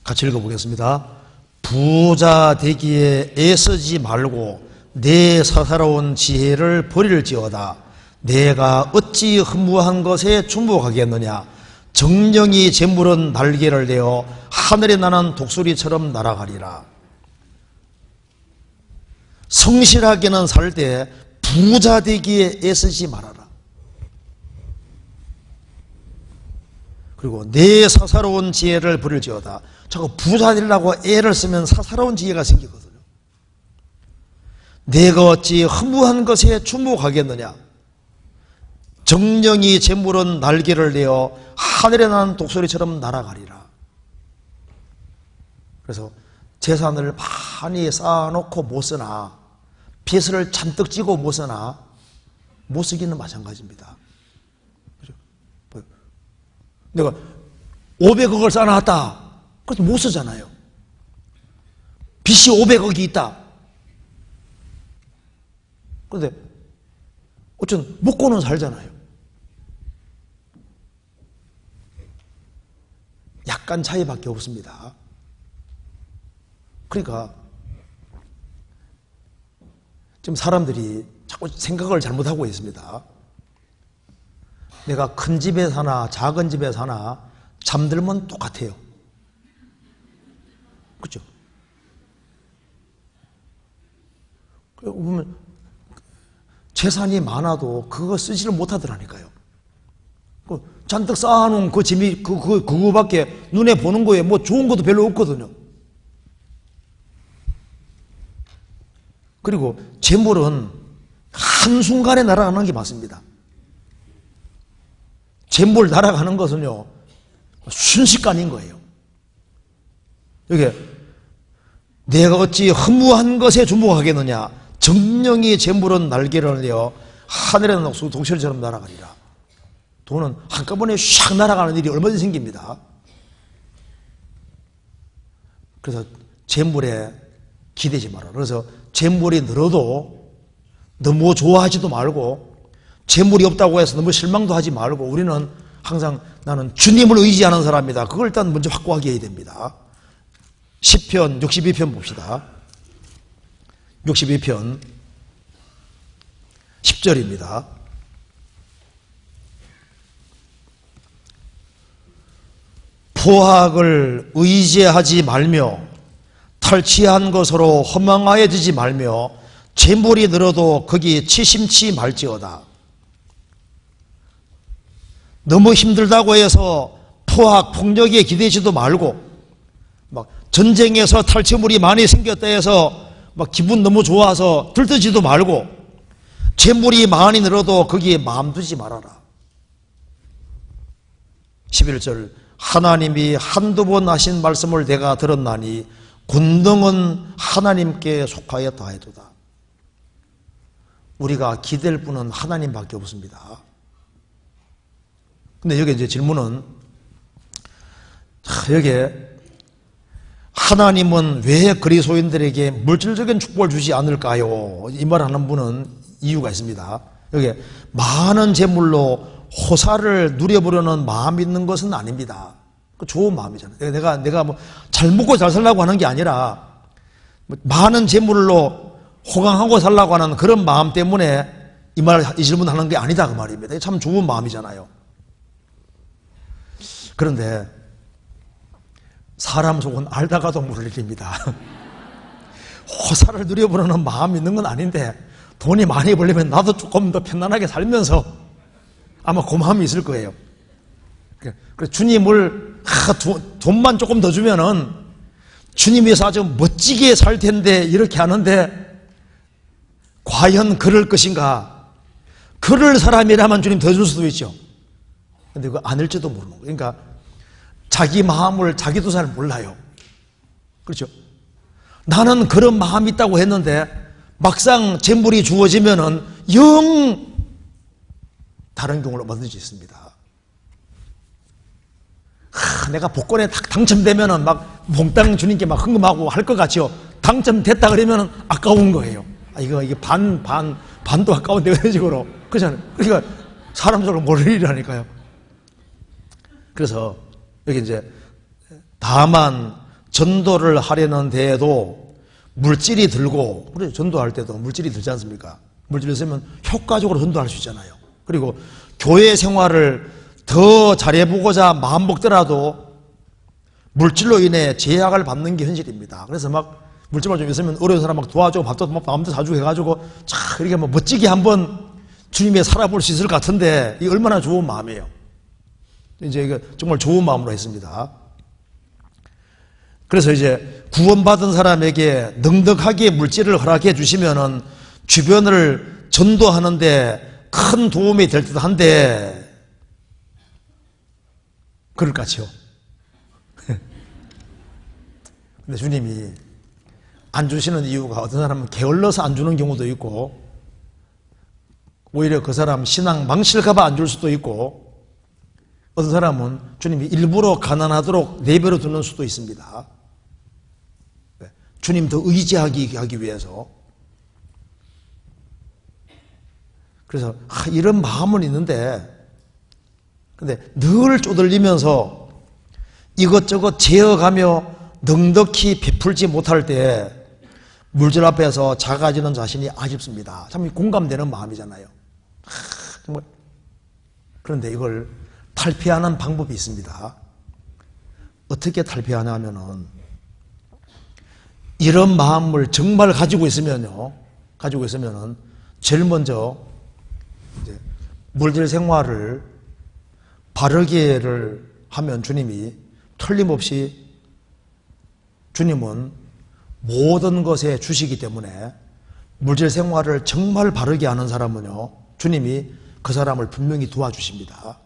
같이 읽어보겠습니다. 부자 되기에 애쓰지 말고 내 사사로운 지혜를 버릴지어다. 내가 어찌 허무한 것에 중복하겠느냐. 정령이 재물은 날개를 내어 하늘에 나는 독수리처럼 날아가리라. 성실하게는 살 때 부자 되기에 애쓰지 말아라. 그리고 내 사사로운 지혜를 버릴지어다. 자꾸 부자 되려고 애를 쓰면 사사로운 지혜가 생기거든요. 내가 어찌 허무한 것에 주목하겠느냐. 정령이 재물은 날개를 내어 하늘에 나는 독수리처럼 날아가리라. 그래서 재산을 많이 쌓아놓고 못 쓰나, 빚을 잔뜩 지고 못 쓰나, 못 쓰기는 마찬가지입니다. 그죠? 내가 500억을 쌓아놨다, 그래도 못 쓰잖아요. 빚이 500억이 있다. 그런데 어쨌든 먹고는 살잖아요. 약간 차이밖에 없습니다. 그러니까 지금 사람들이 자꾸 생각을 잘못하고 있습니다. 내가 큰 집에 사나 작은 집에 사나 잠들면 똑같아요. 그렇죠? 보면 재산이 많아도 그거 쓰지를 못하더라니까요. 잔뜩 쌓아놓은 그 짐이 그거밖에 눈에 보는 거에 뭐 좋은 것도 별로 없거든요. 그리고 재물은 한순간에 날아가는 게 맞습니다. 재물 날아가는 것은요, 순식간인 거예요. 이게 내가 어찌 허무한 것에 주목하겠느냐. 정령이 재물은 날개를 내어 하늘에 나는 독수리처럼 날아가리라. 돈은 한꺼번에 샥 날아가는 일이 얼마든지 생깁니다. 그래서 재물에 기대지 마라. 그래서 재물이 늘어도 너무 좋아하지도 말고, 재물이 없다고 해서 너무 실망도 하지 말고, 우리는 항상 나는 주님을 의지하는 사람이다. 그걸 일단 먼저 확고하게 해야 됩니다. 시편 62편 봅시다. 62편 10절입니다. 포학을 의지하지 말며 탈취한 것으로 허망하여지지 말며 재물이 늘어도 거기 치심치 말지어다. 너무 힘들다고 해서 포악, 폭력에 기대지도 말고, 막 전쟁에서 탈취물이 많이 생겼다 해서 막 기분 너무 좋아서 들뜨지도 말고, 재물이 많이 늘어도 거기에 마음 두지 말아라. 11절, 하나님이 한두 번 하신 말씀을 내가 들었나니 권능은 하나님께 속하였다 해도다. 우리가 기댈 분은 하나님밖에 없습니다. 근데 여기 이제 질문은, 여기에 하나님은 왜 그리스도인들에게 물질적인 축복을 주지 않을까요? 이 말 하는 분은 이유가 있습니다. 여기 많은 재물로 호사를 누려보려는 마음이 있는 것은 아닙니다. 좋은 마음이잖아요. 내가 뭐 잘 먹고 잘 살라고 하는 게 아니라 많은 재물로 호강하고 살라고 하는 그런 마음 때문에 이 질문 하는 게 아니다 그 말입니다. 참 좋은 마음이잖아요. 그런데 사람 속은 알다가도 모를 일입니다. 호사를 누려보려는 마음이 있는 건 아닌데 돈이 많이 벌리면 나도 조금 더 편안하게 살면서 아마 그 마음이 있을 거예요. 그래서 주님을 돈만 조금 더 주면은 주님께서 아주 멋지게 살 텐데 이렇게 하는데 과연 그럴 것인가? 그럴 사람이라면 주님 더 줄 수도 있죠. 근데 그거 아닐지도 모르는 거예요. 그러니까 자기 마음을 자기도 잘 몰라요. 그렇죠? 나는 그런 마음이 있다고 했는데 막상 재물이 주어지면은 영 다른 경우를 만들 수 있습니다. 내가 복권에 딱 당첨되면은 막 몽땅 주님께 막 헌금하고 할 것 같죠. 당첨됐다 그러면은 아까운 거예요. 이게 반도 아까운데 그런 식으로. 그렇잖아요. 그러니까 사람 속을 모를 일이라니까요. 그래서 여기 이제 다만 전도를 하려는 데에도 물질이 들고, 우리 전도할 때도 물질이 들지 않습니까? 물질이 있으면 효과적으로 전도할 수 있잖아요. 그리고 교회 생활을 더 잘해보고자 마음 먹더라도 물질로 인해 제약을 받는 게 현실입니다. 그래서 막 물질만 좀 있으면 어려운 사람 막 도와주고 밥도 마음도 사주고 해가지고 이렇게 뭐 멋지게 한번 주님의 살아볼 수 있을 것 같은데 이게 얼마나 좋은 마음이에요. 이제 이거 정말 좋은 마음으로 했습니다. 그래서 이제 구원받은 사람에게 넉넉하게 물질을 허락해 주시면은 주변을 전도하는데 큰 도움이 될 듯 한데 그럴 것 같죠. 근데 주님이 안 주시는 이유가 어떤 사람은 게을러서 안 주는 경우도 있고 오히려 그 사람 신앙 망칠까봐 안 줄 수도 있고 어떤 사람은 주님이 일부러 가난하도록 내버려 두는 수도 있습니다. 주님 더 의지하기 하기 위해서. 그래서 이런 마음은 있는데 근데 늘 쪼들리면서 이것저것 재어가며 넉넉히 베풀지 못할 때 물질 앞에서 작아지는 자신이 아쉽습니다. 참 공감되는 마음이잖아요. 정말. 그런데 이걸 탈피하는 방법이 있습니다. 어떻게 탈피하냐 하면은 이런 마음을 정말 가지고 있으면은 제일 먼저 이제 물질 생활을 바르게를 하면 주님이 틀림없이 주님은 모든 것에 주시기 때문에 물질 생활을 정말 바르게 하는 사람은요 주님이 그 사람을 분명히 도와주십니다.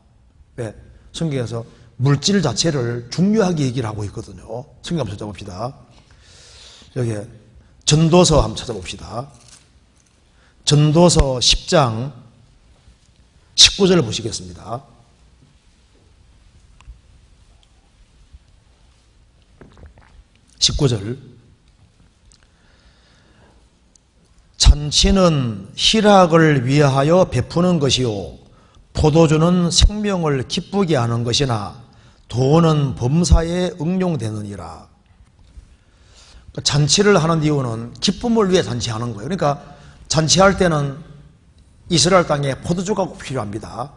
왜? 성경에서 물질 자체를 중요하게 얘기를 하고 있거든요. 성경 한번 찾아봅시다. 여기 전도서 한번 찾아봅시다. 전도서 10장 19절을 보시겠습니다. 19절 잔치는 희락을 위하여 베푸는 것이요 포도주는 생명을 기쁘게 하는 것이나 돈은 범사에 응용되느니라. 잔치를 하는 이유는 기쁨을 위해 잔치하는 거예요. 그러니까 잔치할 때는 이스라엘 땅에 포도주가 꼭 필요합니다.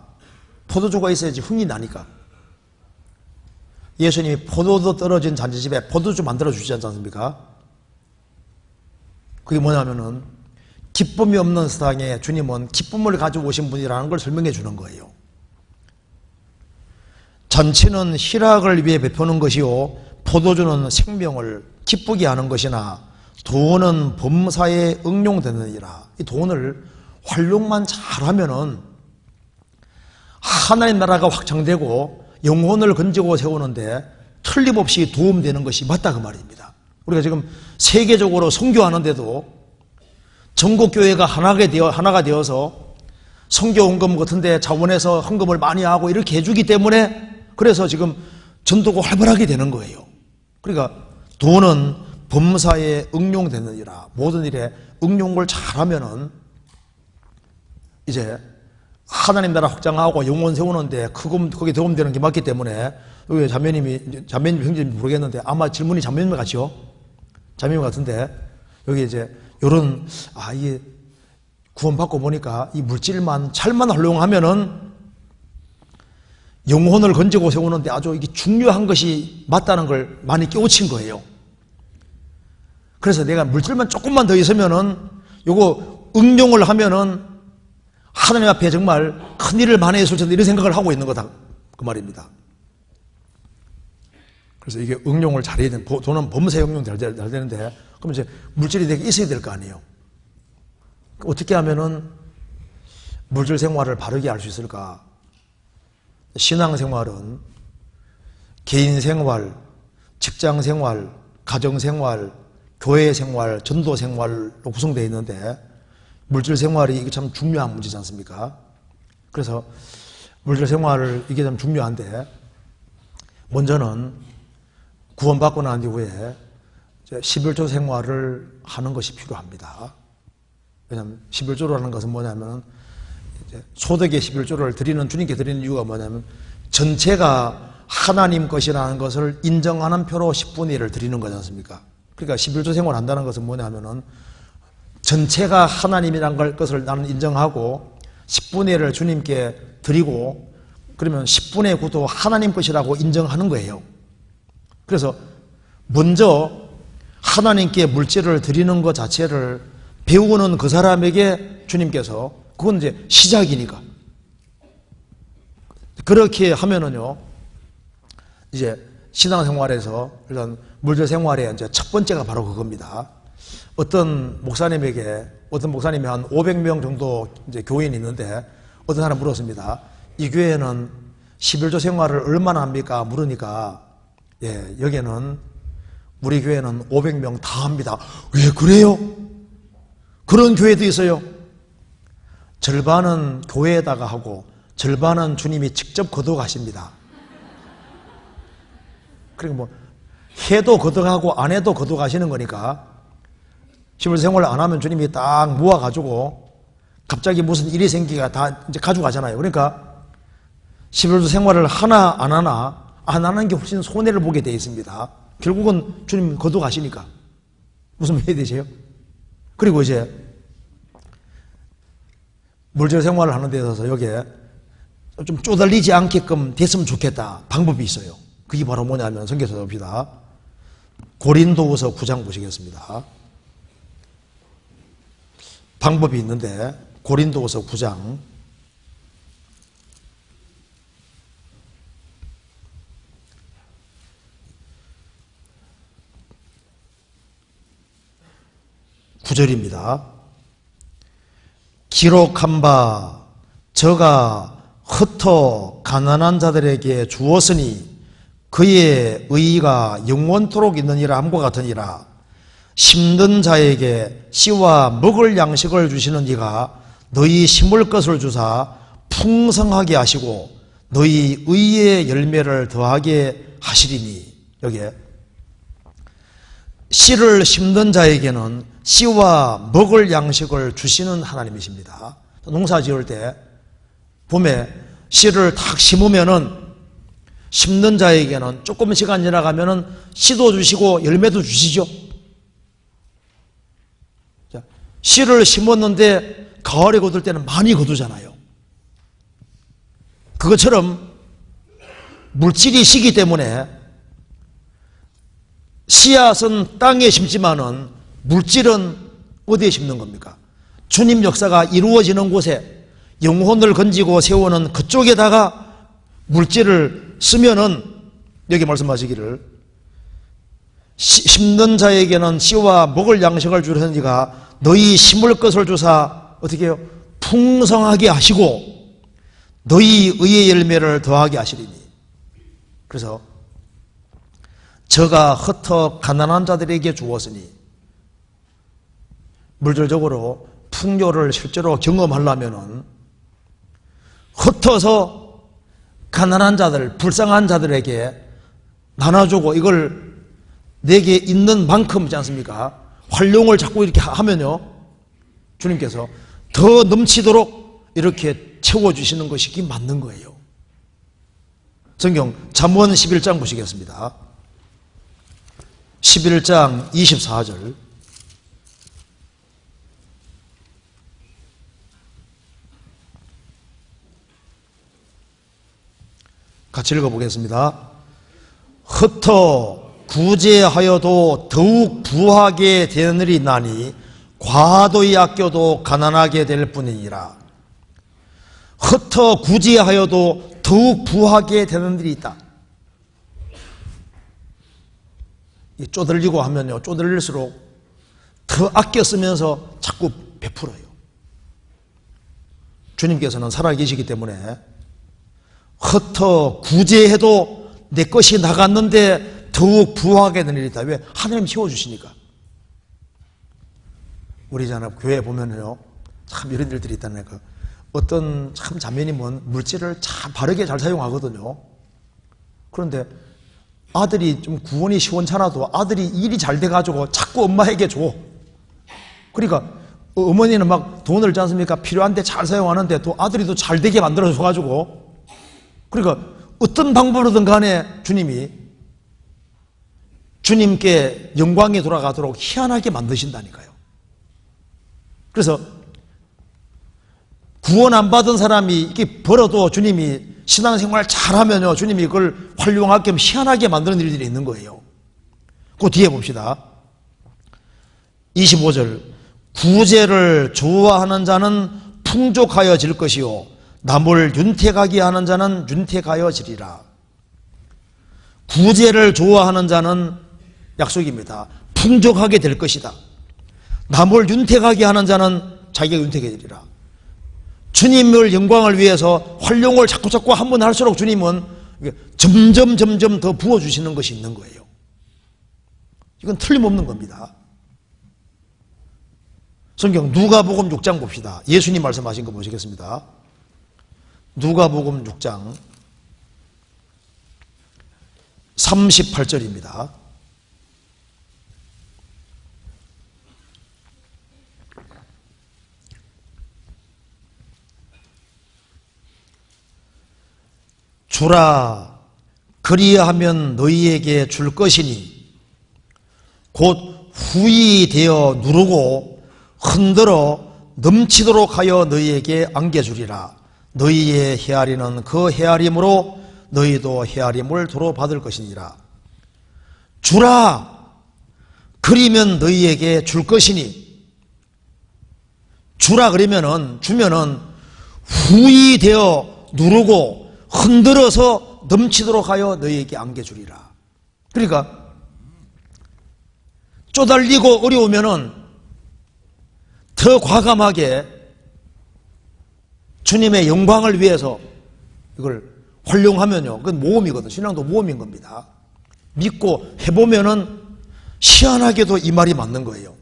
포도주가 있어야지 흥이 나니까. 예수님이 포도도 떨어진 잔치집에 포도주 만들어 주시지 않습니까? 그게 뭐냐면은 기쁨이 없는 세상에 주님은 기쁨을 가지고 오신 분이라는 걸 설명해 주는 거예요. 잔치는 희락을 위해 베푸는 것이요 포도주는 생명을 기쁘게 하는 것이나 돈은 범사에 응용되느니라. 이 돈을 활용만 잘하면은 하나님 나라가 확장되고 영혼을 건지고 세우는데 틀림없이 도움되는 것이 맞다 그 말입니다. 우리가 지금 세계적으로 선교하는데도 전국교회가 하나가 되어서 선교헌금 같은 데 자원해서 헌금을 많이 하고 이렇게 해주기 때문에 그래서 지금 전도가 활발하게 되는 거예요. 그러니까 돈은 범사에 응용되느니라. 모든 일에 응용을 잘하면은 이제 하나님 나라 확장하고 영혼 세우는데 거기에 도움되는 게 맞기 때문에 여기 자매님 형제님 모르겠는데 아마 질문이 자매님 같죠? 자매님 같은데 여기 이제 요런 이게 구원받고 보니까 이 물질만 잘만 활용하면은 영혼을 건지고 세우는데 아주 이게 중요한 것이 맞다는 걸 많이 깨우친 거예요. 그래서 내가 물질만 조금만 더 있으면은 요거 응용을 하면은 하나님 앞에 정말 큰 일을 많이 했을 텐데 이런 생각을 하고 있는 거다 그 말입니다. 그래서 이게 응용을 잘해야 되는, 돈은 범사에 응용 잘 되는데 그럼 이제 물질이 내게 있어야 될 거 아니에요. 어떻게 하면은 물질 생활을 바르게 할 수 있을까? 신앙생활은 개인 생활, 직장 생활, 가정 생활, 교회 생활, 전도 생활로 구성되어 있는데 물질 생활이 이게 참 중요한 문제지 않습니까? 그래서 물질 생활을 이게 참 중요한데 먼저는 구원받고 난 이후에 11조 생활을 하는 것이 필요합니다. 왜냐하면 11조라는 것은 뭐냐면 소득의 11조를 드리는 주님께 드리는 이유가 뭐냐면 전체가 하나님 것이라는 것을 인정하는 표로 10분의 1을 드리는 거지 않습니까? 그러니까 11조 생활을 한다는 것은 뭐냐면은 전체가 하나님이라는 것을 나는 인정하고 10분의 1을 주님께 드리고 그러면 10분의 9도 하나님 것이라고 인정하는 거예요. 그래서 먼저 하나님께 물질을 드리는 것 자체를 배우는 그 사람에게 주님께서 그건 이제 시작이니까 그렇게 하면은요 이제 신앙생활에서 일단 물질 생활의 이제 첫 번째가 바로 그겁니다. 어떤 목사님이 한 500명 정도 이제 교인이 있는데 어떤 사람 물었습니다. 이 교회는 11조 생활을 얼마나 합니까? 물으니까 여기는 우리 교회는 500명 다 합니다. 왜 그래요? 그런 교회도 있어요. 절반은 교회에다가 하고 절반은 주님이 직접 거둬가십니다. 그러니까 뭐 해도 거둬가고 안 해도 거둬가시는 거니까 11조 생활을 안 하면 주님이 딱 모아가지고 갑자기 무슨 일이 생기가 다 이제 가져가잖아요. 그러니까 11조 생활을 하나 안 하나 안 하는 게 훨씬 손해를 보게 되어 있습니다. 결국은 주님 거둬가시니까 무슨 말이 되세요? 그리고 이제 물질 생활을 하는 데 있어서 여기에 좀 쪼달리지 않게끔 됐으면 좋겠다 방법이 있어요. 그게 바로 뭐냐면 성경에서 봅시다. 고린도후서 9장 보시겠습니다. 방법이 있는데 고린도후서 9장 9절입니다. 기록한 바 저가 흩어 가난한 자들에게 주었으니 그의 의의가 영원토록 있느니라 함과 같으니라. 심는 자에게 씨와 먹을 양식을 주시는 이가 너희 심을 것을 주사 풍성하게 하시고 너희 의의 열매를 더하게 하시리니. 여기에 씨를 심는 자에게는 씨와 먹을 양식을 주시는 하나님이십니다. 농사 지을 때 봄에 씨를 탁 심으면은 심는 자에게는 조금 시간 지나가면은 씨도 주시고 열매도 주시죠. 자, 씨를 심었는데 가을에 거둘 때는 많이 거두잖아요. 그것처럼 물질이 시기 때문에 씨앗은 땅에 심지만은 물질은 어디에 심는 겁니까? 주님 역사가 이루어지는 곳에 영혼을 건지고 세우는 그쪽에다가 물질을 쓰면은 여기 말씀하시기를 심는 자에게는 씨와 먹을 양식을 주려니가 너희 심을 것을 주사 어떻게 해요? 풍성하게 하시고 너희 의의 열매를 더하게 하시리니. 그래서 저가 흩어 가난한 자들에게 주었으니 물질적으로 풍요를 실제로 경험하려면은 흩어서 가난한 자들, 불쌍한 자들에게 나눠주고 이걸 내게 있는 만큼이지 않습니까? 활용을 자꾸 이렇게 하면요, 주님께서 더 넘치도록 이렇게 채워주시는 것이 맞는 거예요. 성경 잠언 11장 보시겠습니다. 11장 24절. 같이 읽어보겠습니다. 흩어 구제하여도 더욱 부하게 되느니 나니 과도히 아껴도 가난하게 될 뿐이니라. 흩어 구제하여도 더욱 부하게 되는 일이 있다. 쪼들리고 하면요, 쪼들릴수록 더 아껴 쓰면서 자꾸 베풀어요. 주님께서는 살아계시기 때문에 흩어 구제해도 내 것이 나갔는데 더욱 부하게 되는 일이다. 왜? 하나님 채워주시니까. 우리 교회에 보면요, 참 이런 일들이 있다는 거예요. 어떤 참 자매님은 물질을 참 바르게 잘 사용하거든요. 그런데 아들이 좀 구원이 시원찮아도 아들이 일이 잘 돼가지고 자꾸 엄마에게 줘. 그러니까 어머니는 막 돈을 지 않습니까? 필요한데 잘 사용하는데 또 아들이 또 잘 되게 만들어줘가지고, 그러니까 어떤 방법으로든 간에 주님께 영광이 돌아가도록 희한하게 만드신다니까요. 그래서 구원 안 받은 사람이 이렇게 벌어도 주님이 신앙생활 잘하면요, 주님이 그걸 활용하게 희한하게 만드는 일들이 있는 거예요. 그 뒤에 봅시다. 25절. 구제를 좋아하는 자는 풍족하여질 것이요 남을 윤택하게 하는 자는 윤택하여지리라. 구제를 좋아하는 자는 약속입니다. 풍족하게 될 것이다. 남을 윤택하게 하는 자는 자기가 윤택해지리라. 주님을 영광을 위해서 활용을 자꾸 한 번 할수록 주님은 점점 더 부어주시는 것이 있는 거예요. 이건 틀림없는 겁니다. 성경 누가복음 6장 봅시다. 예수님 말씀하신 거 보시겠습니다. 누가복음 6장 38절입니다. 주라, 그리하면 너희에게 줄 것이니 곧 후히 되어 누르고 흔들어 넘치도록 하여 너희에게 안겨주리라. 너희의 헤아리는 그 헤아림으로 너희도 헤아림을 도로 받을 것이니라. 주라, 그리면 너희에게 줄 것이니, 주라 그러면은, 주면은 후히 되어 누르고 흔들어서 넘치도록 하여 너희에게 안겨주리라. 그러니까 쪼달리고 어려우면은 더 과감하게 주님의 영광을 위해서 이걸 활용하면요, 그건 모험이거든. 신앙도 모험인 겁니다. 믿고 해보면은 희한하게도 이 말이 맞는 거예요.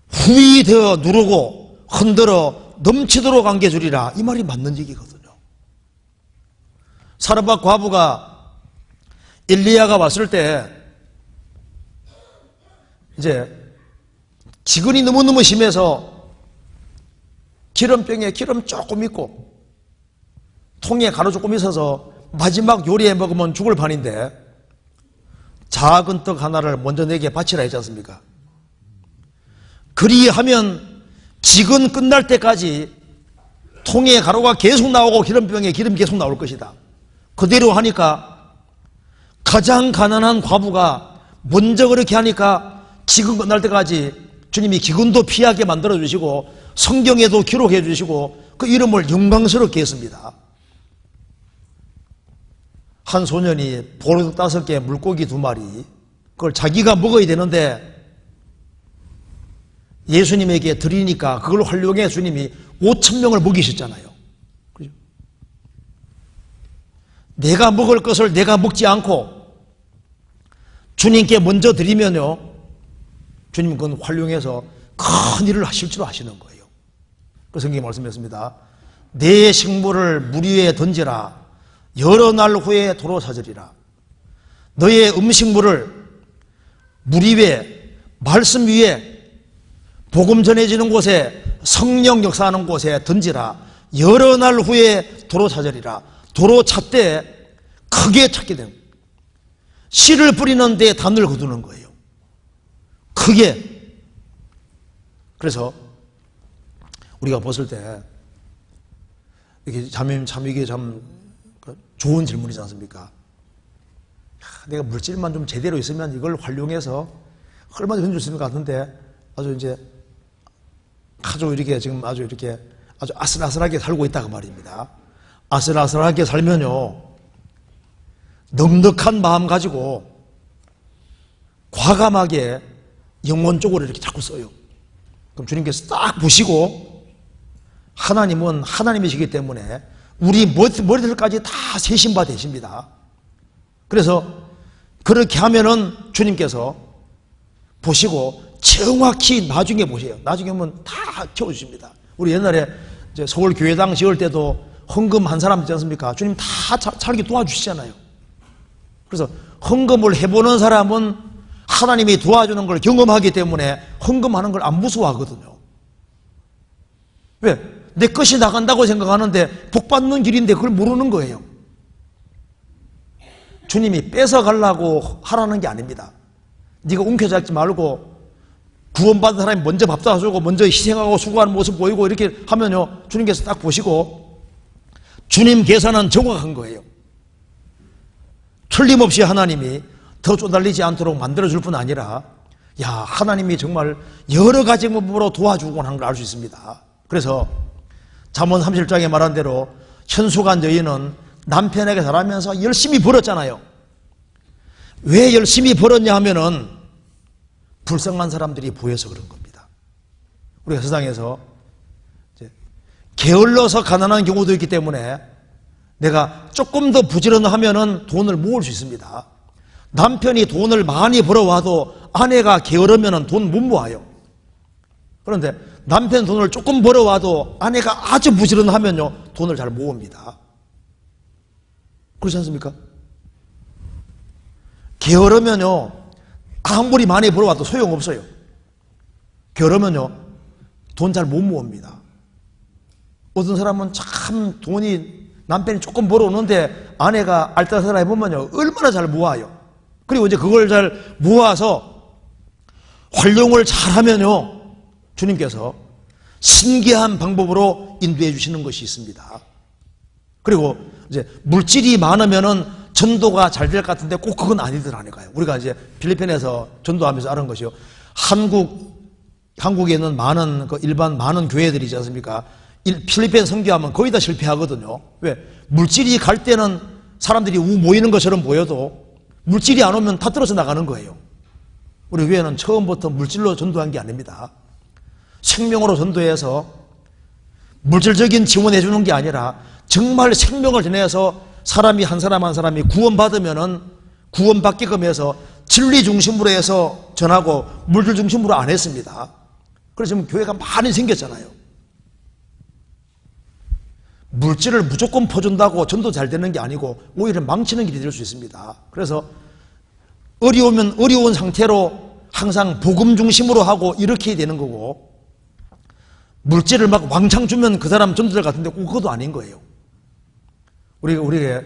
후히 되어 누르고 흔들어 넘치도록 안겨주리라. 이 말이 맞는 얘기거든요. 사르밧 과부가 엘리야가 왔을 때 이제 기근이 너무너무 심해서 기름병에 기름 조금 있고 통에 가루 조금 있어서 마지막 요리에 먹으면 죽을 판인데 작은 떡 하나를 먼저 내게 바치라 했지 않습니까? 그리하면 기근 끝날 때까지 통에 가루가 계속 나오고 기름병에 기름 계속 나올 것이다. 그대로 하니까 가장 가난한 과부가 먼저 그렇게 하니까 지금 끝날 때까지 주님이 기근도 피하게 만들어 주시고 성경에도 기록해 주시고 그 이름을 영광스럽게 했습니다. 한 소년이 보르륵 5개, 물고기 2마리, 그걸 자기가 먹어야 되는데 예수님에게 드리니까 그걸 활용해 주님이 5,000명을 먹이셨잖아요. 그죠? 내가 먹을 것을 내가 먹지 않고 주님께 먼저 드리면요, 주님은 그건 활용해서 큰 일을 하실 줄 아시는 거예요. 그 성경에 말씀했습니다. 내 식물을 물 위에 던지라. 여러 날 후에 도로 찾으리라. 너의 음식물을 물 위에, 말씀 위에, 복음 전해지는 곳에, 성령 역사하는 곳에 던지라. 여러 날 후에 도로 찾으리라. 도로 찾되 크게 찾게 됩니다. 씨를 뿌리는 데 단을 거두는 거예요. 크게. 그래서 우리가 봤을 때 이게 참 이게 참 좋은 질문이지 않습니까? 내가 물질만 좀 제대로 있으면 이걸 활용해서 얼마나 현줄 수 있는 것 같은데 아주 이제 아주 이렇게 지금 아주 이렇게 아주 아슬아슬하게 살고 있다고 말입니다. 아슬아슬하게 살면요, 넉넉한 마음 가지고 과감하게 영혼 쪽으로 이렇게 자꾸 써요. 그럼 주님께서 딱 보시고, 하나님은 하나님이시기 때문에 우리 머리들까지 다 세신 바 되십니다. 그래서 그렇게 하면은 주님께서 보시고 정확히 나중에 보세요. 나중에 오면 다 채워주십니다. 우리 옛날에 이제 서울 교회당 지을 때도 헌금 한 사람 있지 않습니까? 주님 다 살게 도와주시잖아요. 그래서 헌금을 해보는 사람은 하나님이 도와주는 걸 경험하기 때문에 헌금하는 걸 안 무서워하거든요. 왜? 내 것이 나간다고 생각하는데 복 받는 길인데 그걸 모르는 거예요. 주님이 뺏어가려고 하라는 게 아닙니다. 네가 움켜잡지 말고 구원받은 사람이 먼저 밥 사주고 먼저 희생하고 수고하는 모습 보이고 이렇게 하면요, 주님께서 딱 보시고 주님 계산은 정확한 거예요. 틀림없이 하나님이 더 쪼달리지 않도록 만들어줄 뿐 아니라, 야, 하나님이 정말 여러 가지 방법으로 도와주곤 하는 걸 알 수 있습니다. 그래서 잠언 37장에 말한 대로 현숙한 여인은 남편에게 잘하면서 열심히 벌었잖아요. 왜 열심히 벌었냐 하면은 불쌍한 사람들이 보여서 그런 겁니다. 우리가 세상에서 게을러서 가난한 경우도 있기 때문에 내가 조금 더 부지런하면은 돈을 모을 수 있습니다. 남편이 돈을 많이 벌어와도 아내가 게으르면은 돈 못 모아요. 그런데 남편 돈을 조금 벌어와도 아내가 아주 부지런하면요, 돈을 잘 모읍니다. 그렇지 않습니까? 게으르면요, 아무리 많이 벌어와도 소용없어요. 게으르면요, 돈 잘 못 모읍니다. 어떤 사람은 참 돈이, 남편이 조금 벌어오는데 아내가 알뜰살뜰 해보면요, 얼마나 잘 모아요. 그리고 이제 그걸 잘 모아서 활용을 잘 하면요, 주님께서 신기한 방법으로 인도해 주시는 것이 있습니다. 그리고 이제 물질이 많으면은 전도가 잘 될 것 같은데 꼭 그건 아니더라니까요. 우리가 이제 필리핀에서 전도하면서 알은 것이요. 한국에 있는 많은 일반 많은 교회들이 있지 않습니까? 필리핀 선교하면 거의 다 실패하거든요. 왜? 물질이 갈 때는 사람들이 모이는 것처럼 보여도 물질이 안 오면 다 떨어져 나가는 거예요. 우리 교회는 처음부터 물질로 전도한 게 아닙니다. 생명으로 전도해서 물질적인 지원해 주는 게 아니라 정말 생명을 전해서 사람이 한 사람 한 사람이 구원받으면은 구원받게끔 해서 진리 중심으로 해서 전하고 물질 중심으로 안 했습니다. 그래서 지금 교회가 많이 생겼잖아요. 물질을 무조건 퍼준다고 전도 잘 되는 게 아니고 오히려 망치는 길이 될 수 있습니다. 그래서 어려우면 어려운 상태로 항상 복음 중심으로 하고 이렇게 되는 거고, 물질을 막 왕창 주면 그 사람 전도자 같은데 꼭 그것도 아닌 거예요. 우리에게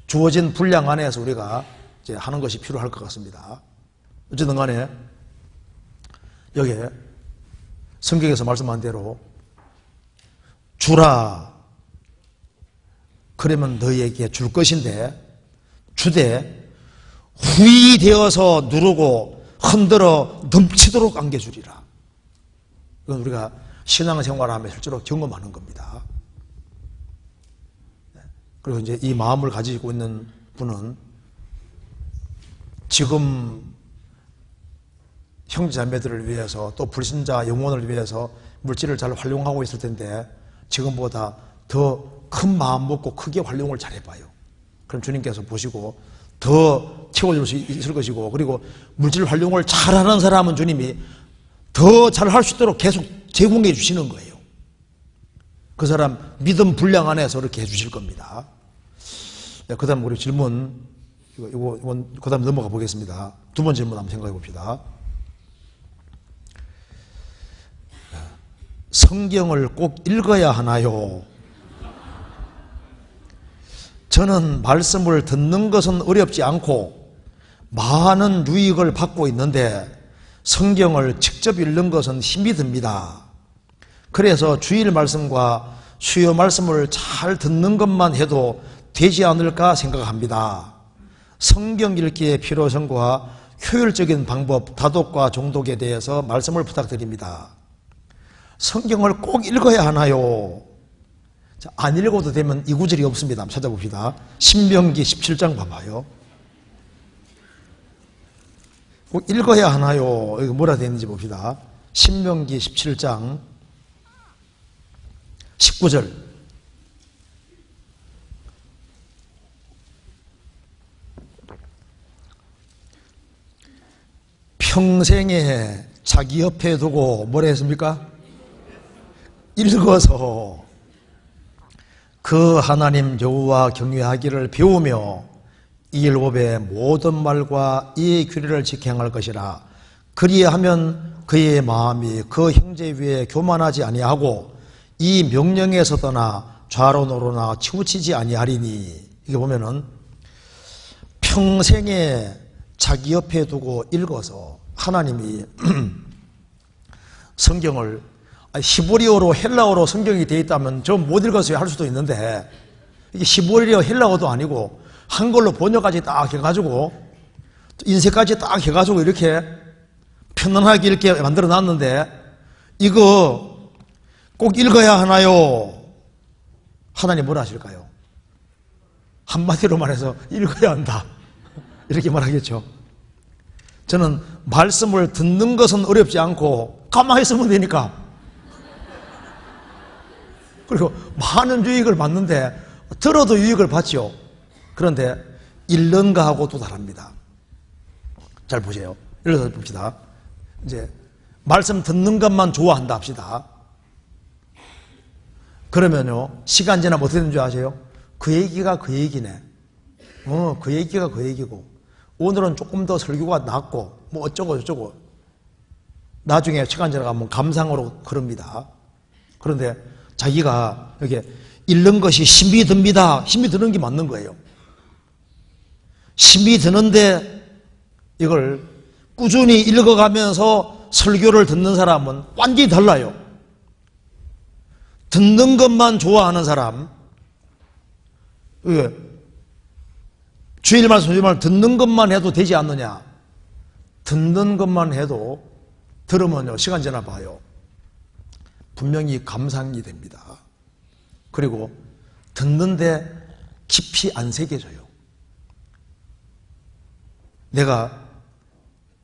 주어진 분량 안에서 우리가 이제 하는 것이 필요할 것 같습니다. 어쨌든 간에 여기에 성경에서 말씀한 대로 주라, 그러면 너희에게 줄 것인데 주되 후히 되어서 누르고 흔들어 넘치도록 안겨주리라. 이건 우리가 신앙생활하며 실제로 경험하는 겁니다. 그리고 이제 이 마음을 가지고 있는 분은 지금 형제자매들을 위해서 또 불신자 영혼을 위해서 물질을 잘 활용하고 있을 텐데 지금보다 더 큰 마음 먹고 크게 활용을 잘 해봐요. 그럼 주님께서 보시고 더 채워줄 수 있을 것이고, 그리고 물질 활용을 잘하는 사람은 주님이 더 잘할 수 있도록 계속 제공해 주시는 거예요. 그 사람 믿음 분량 안에서 이렇게 해 주실 겁니다. 그 다음 우리 질문, 이건 그 다음 넘어가 보겠습니다. 두 번째 질문 한번 생각해 봅시다. 성경을 꼭 읽어야 하나요? 저는 말씀을 듣는 것은 어렵지 않고 많은 유익을 받고 있는데 성경을 직접 읽는 것은 힘이 듭니다. 그래서 주일 말씀과 수요 말씀을 잘 듣는 것만 해도 되지 않을까 생각합니다. 성경 읽기의 필요성과 효율적인 방법, 다독과 종독에 대해서 말씀을 부탁드립니다. 성경을 꼭 읽어야 하나요? 자, 안 읽어도 되면 이 구절이 없습니다. 한번 찾아봅시다. 신명기 17장 봐봐요. 꼭 읽어야 하나요? 여기 뭐라 되어 있는지 봅시다. 신명기 17장 19절. 평생에 자기 옆에 두고 뭐라 했습니까? 읽어서 그 하나님 여호와 경외하기를 배우며 이 율법의 모든 말과 이 규례를 지켜 행할 것이라. 그리하면 그의 마음이 그 형제 위에 교만하지 아니하고 이 명령에서 떠나 좌로노로나 치우치지 아니하리니. 이게 보면은 평생에 자기 옆에 두고 읽어서 하나님이 성경을 히브리어로 헬라어로 성경이 되어 있다면 저 못 읽어서 할 수도 있는데 이게 히브리어 헬라어도 아니고 한글로 번역까지 딱 해가지고 인쇄까지 딱 해가지고 이렇게 편안하게 이렇게 만들어 놨는데 이거 꼭 읽어야 하나요? 하나님 뭐라 하실까요? 한마디로 말해서 읽어야 한다 이렇게 말하겠죠. 저는 말씀을 듣는 것은 어렵지 않고 가만히 있으면 되니까, 그리고 많은 유익을 받는데 들어도 유익을 받죠. 그런데 읽는 거하고 또 다릅니다. 잘 보세요. 예를 들어 봅시다. 이제 말씀 듣는 것만 좋아한다 합시다. 그러면요 시간 지나면 어떻게 되는 줄 아세요? 그 얘기가 그 얘기네. 그 얘기가 그 얘기고 오늘은 조금 더 설교가 낫고 뭐 어쩌고 저쩌고 나중에 시간 지나가면 감상으로 그럽니다. 그런데 자기가 이렇게 읽는 것이 힘이 듭니다. 힘이 드는 게 맞는 거예요. 힘이 드는데 이걸 꾸준히 읽어가면서 설교를 듣는 사람은 완전히 달라요. 듣는 것만 좋아하는 사람, 주일 말씀, 주일 말씀 듣는 것만 해도 되지 않느냐? 듣는 것만 해도 들으면요 시간 지나 봐요. 분명히 감상이 됩니다. 그리고 듣는데 깊이 안 새겨져요. 내가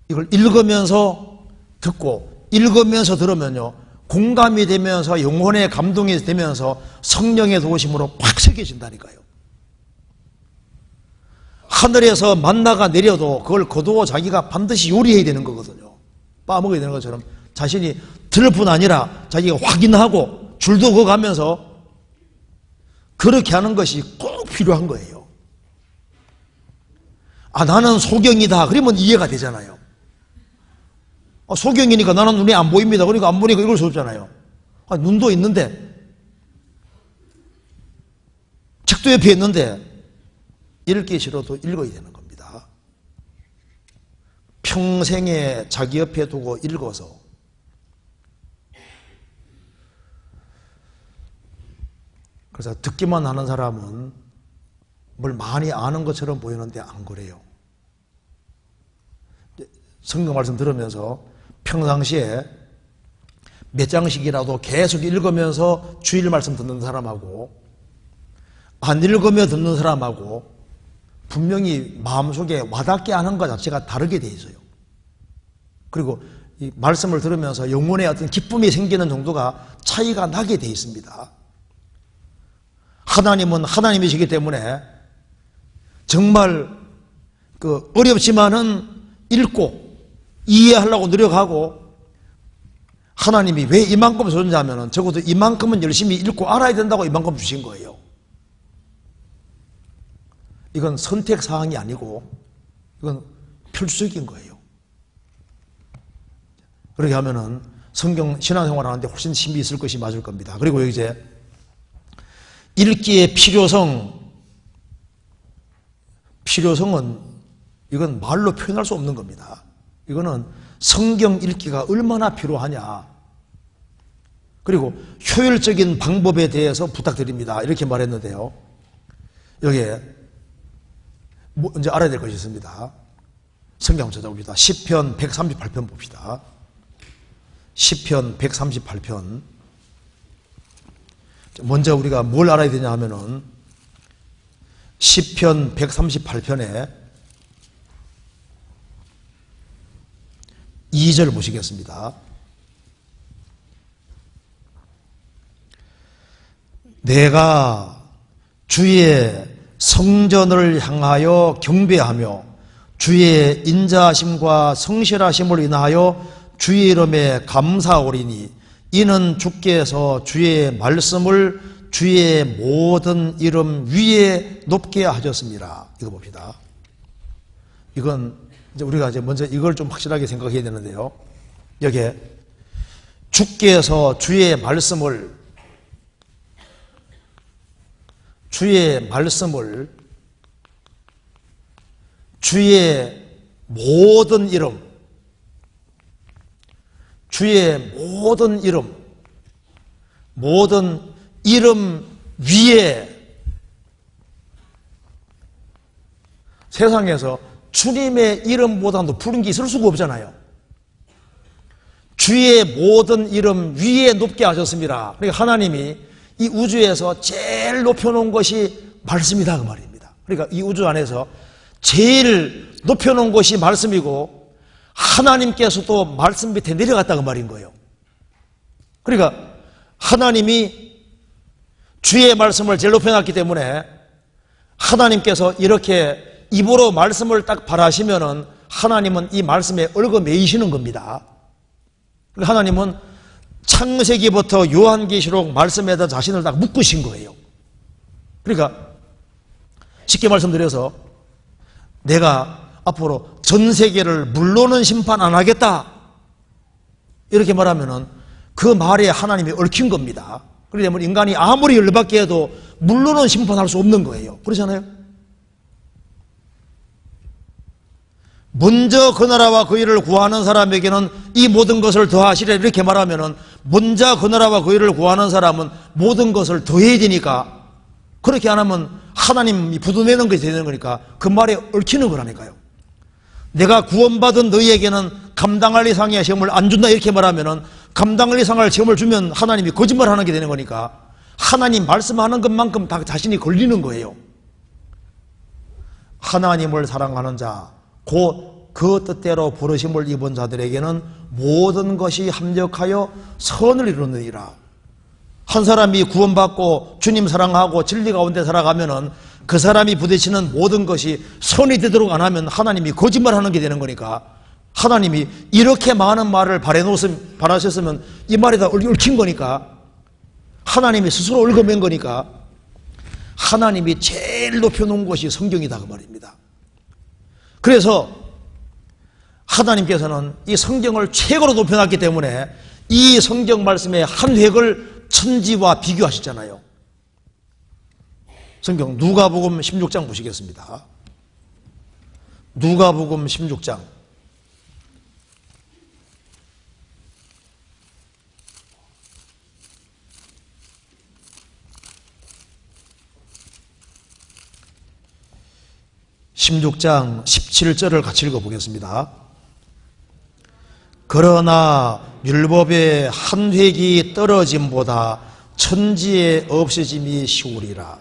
이걸 읽으면서 듣고 읽으면서 들으면요 공감이 되면서 영혼의 감동이 되면서 성령의 도우심으로 팍 새겨진다니까요. 하늘에서 만나가 내려도 그걸 거두어 자기가 반드시 요리해야 되는 거거든요. 빠먹어야 되는 것처럼 자신이 들을 뿐 아니라 자기가 확인하고 줄도 그어가면서 그렇게 하는 것이 꼭 필요한 거예요. 아, 나는 소경이다. 그러면 이해가 되잖아요. 소경이니까 나는 눈에 안 보입니다. 그러니까 안 보니까 읽을 수 없잖아요. 눈도 있는데, 책도 옆에 있는데, 읽기 싫어도 읽어야 되는 겁니다. 평생에 자기 옆에 두고 읽어서 그래서 듣기만 하는 사람은 뭘 많이 아는 것처럼 보이는데 안 그래요. 성경 말씀 들으면서 평상시에 몇 장씩이라도 계속 읽으면서 주일 말씀 듣는 사람하고 안 읽으며 듣는 사람하고 분명히 마음속에 와닿게 하는 것 자체가 다르게 돼 있어요. 그리고 이 말씀을 들으면서 영혼에 어떤 기쁨이 생기는 정도가 차이가 나게 돼 있습니다. 하나님은 하나님이시기 때문에 정말 어렵지만은 읽고 이해하려고 노력하고, 하나님이 왜 이만큼 주는지 적어도 이만큼은 열심히 읽고 알아야 된다고 이만큼 주신 거예요. 이건 선택사항이 아니고 이건 필수적인 거예요. 그렇게 하면은 성경 신앙생활 하는데 훨씬 힘이 있을 것이 맞을 겁니다. 그리고 이제 읽기의 필요성은 이건 말로 표현할 수 없는 겁니다. 이거는 성경 읽기가 얼마나 필요하냐, 그리고 효율적인 방법에 대해서 부탁드립니다, 이렇게 말했는데요. 여기에 이제 알아야 될 것이 있습니다. 성경 한번 찾아봅시다. 시편 138편 봅시다. 시편 138편. 먼저 우리가 뭘 알아야 되냐 하면은 시편 138편에 2절 보시겠습니다. 내가 주의 성전을 향하여 경배하며 주의 인자하심과 성실하심을 인하여 주의 이름에 감사하오리니 이는 주께서 주의 말씀을 주의 모든 이름 위에 높게 하셨습니다. 이거 봅시다. 이건 이제 우리가 이제 먼저 이걸 좀 확실하게 생각해야 되는데요. 여기에 주께서 주의 말씀을 주의 모든 이름, 주의 모든 이름 위에, 세상에서 주님의 이름보다 높은 게 있을 수가 없잖아요. 주의 모든 이름 위에 높게 하셨습니다. 그러니까 하나님이 이 우주에서 제일 높여놓은 것이 말씀이다, 그 말입니다. 그러니까 이 우주 안에서 제일 높여놓은 것이 말씀이고 하나님께서도 말씀 밑에 내려갔다, 그 말인 거예요. 그러니까 하나님이 주의 말씀을 제일 높여놨기 때문에 하나님께서 이렇게 입으로 말씀을 딱 발하시면은 하나님은 이 말씀에 얽어매이시는 겁니다. 하나님은 창세기부터 요한계시록 말씀에다 자신을 딱 묶으신 거예요. 그러니까 쉽게 말씀드려서 내가 앞으로 전 세계를 물로는 심판 안 하겠다, 이렇게 말하면은 그 말에 하나님이 얽힌 겁니다. 그렇기 때문에 인간이 아무리 열받게 해도 물로는 심판할 수 없는 거예요. 그렇잖아요? 먼저 그 나라와 그 일을 구하는 사람에게는 이 모든 것을 더하시리라, 이렇게 말하면은 먼저 그 나라와 그 일을 구하는 사람은 모든 것을 더해야 되니까, 그렇게 안 하면 하나님이 부도내는 것이 되는 거니까 그 말에 얽히는 거라니까요. 내가 구원받은 너희에게는 감당할 이상의 시험을 안 준다, 이렇게 말하면은 감당할 이상의 시험을 주면 하나님이 거짓말하는 게 되는 거니까 하나님 말씀하는 것만큼 다 자신이 걸리는 거예요. 하나님을 사랑하는 자, 곧 그 뜻대로 부르심을 입은 자들에게는 모든 것이 합력하여 선을 이루느니라. 한 사람이 구원받고 주님 사랑하고 진리 가운데 살아가면은 그 사람이 부딪히는 모든 것이 선이 되도록 안 하면 하나님이 거짓말하는 게 되는 거니까, 하나님이 이렇게 많은 말을 바라셨으면 이 말에 다 얽힌 거니까, 하나님이 스스로 얽어맨 거니까 하나님이 제일 높여놓은 것이 성경이다, 그 말입니다. 그래서 하나님께서는 이 성경을 최고로 높여놨기 때문에 이 성경 말씀의 한 획을 천지와 비교하셨잖아요. 성경 누가복음 16장 보시겠습니다. 누가복음 16장. (16장 17절을) 같이 읽어보겠습니다. 그러나 율법의 한 획이 떨어짐보다 천지의 없어짐이 쉬우리라.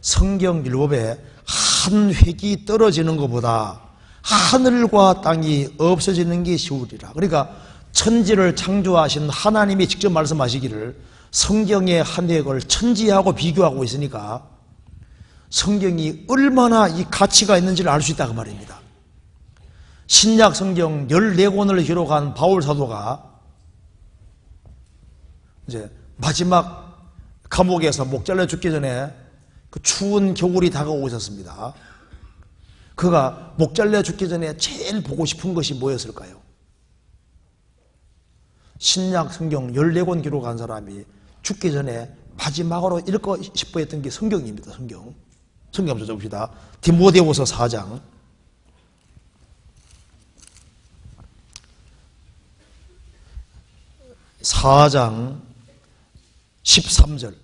성경 율법에 한 획이 떨어지는 것보다 하늘과 땅이 없어지는 게 쉬우리라. 그러니까 천지를 창조하신 하나님이 직접 말씀하시기를 성경의 한 획을 천지하고 비교하고 있으니까 성경이 얼마나 이 가치가 있는지를 알 수 있다 그 말입니다. 신약 성경 14권을 기록한 바울 사도가 이제 마지막 감옥에서 목 잘려 죽기 전에 그 추운 겨울이 다가오고 있었습니다. 그가 목 잘려 죽기 전에 제일 보고 싶은 것이 뭐였을까요? 신약 성경 14권 기록한 사람이 죽기 전에 마지막으로 읽고 싶어 했던 게 성경입니다. 성경 한번 찾아봅시다. 디모데후서 4장 13절.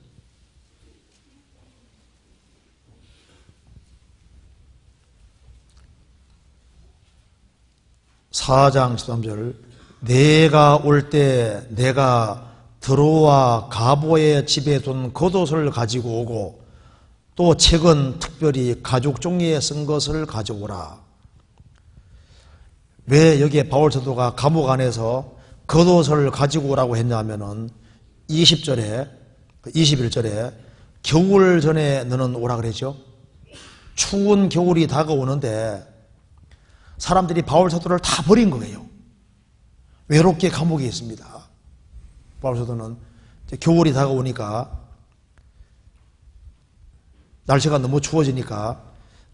4장 13절. 내가 올 때 내가 드로아 가보의 집에 둔 겉옷을 가지고 오고 또 책은 특별히 가죽 종이에 쓴 것을 가져오라. 왜 여기에 바울 사도가 감옥 안에서 겉옷을 가지고 오라고 했냐면은 21절에 겨울 전에 너는 오라 그랬죠. 추운 겨울이 다가오는데 사람들이 바울 사도를 다 버린 거예요. 외롭게 감옥에 있습니다. 바울 사도는 겨울이 다가오니까 날씨가 너무 추워지니까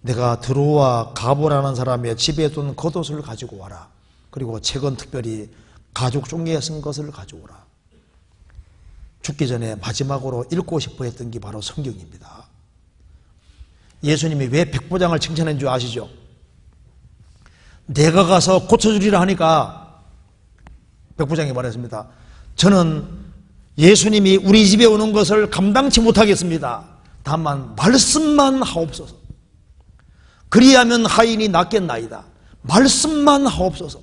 내가 드로아 가보라는 사람의 집에 둔 겉옷을 가지고 와라. 그리고 책은 특별히 가죽 종이에 쓴 것을 가져오라. 죽기 전에 마지막으로 읽고 싶어 했던 게 바로 성경입니다. 예수님이 왜 백부장을 칭찬한 줄 아시죠? 내가 가서 고쳐주리라 하니까 백부장이 말했습니다. 저는 예수님이 우리 집에 오는 것을 감당치 못하겠습니다. 다만 말씀만 하옵소서. 그리하면 하인이 낫겠나이다. 말씀만 하옵소서.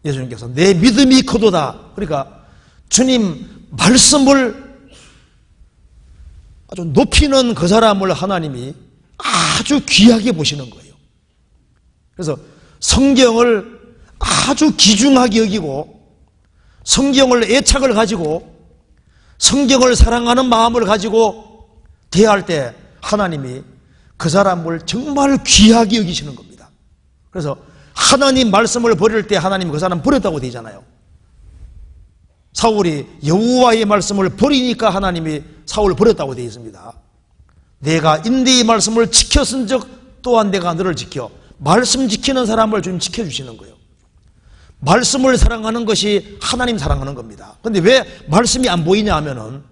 예수님께서 내 믿음이 크도다. 그러니까 주님 말씀을 아주 높이는 그 사람을 하나님이 아주 귀하게 보시는 거예요. 그래서 성경을 아주 귀중하게 여기고 성경을 애착을 가지고 성경을 사랑하는 마음을 가지고 대할 때 하나님이 그 사람을 정말 귀하게 여기시는 겁니다. 그래서 하나님 말씀을 버릴 때 하나님 그 사람 버렸다고 되잖아요. 사울이 여호와의 말씀을 버리니까 하나님이 사울을 버렸다고 되어 있습니다. 내가 인내의 말씀을 지켰은 적 또한 내가 너를 지켜. 말씀 지키는 사람을 주님 지켜주시는 거예요. 말씀을 사랑하는 것이 하나님 사랑하는 겁니다. 그런데 왜 말씀이 안 보이냐 하면은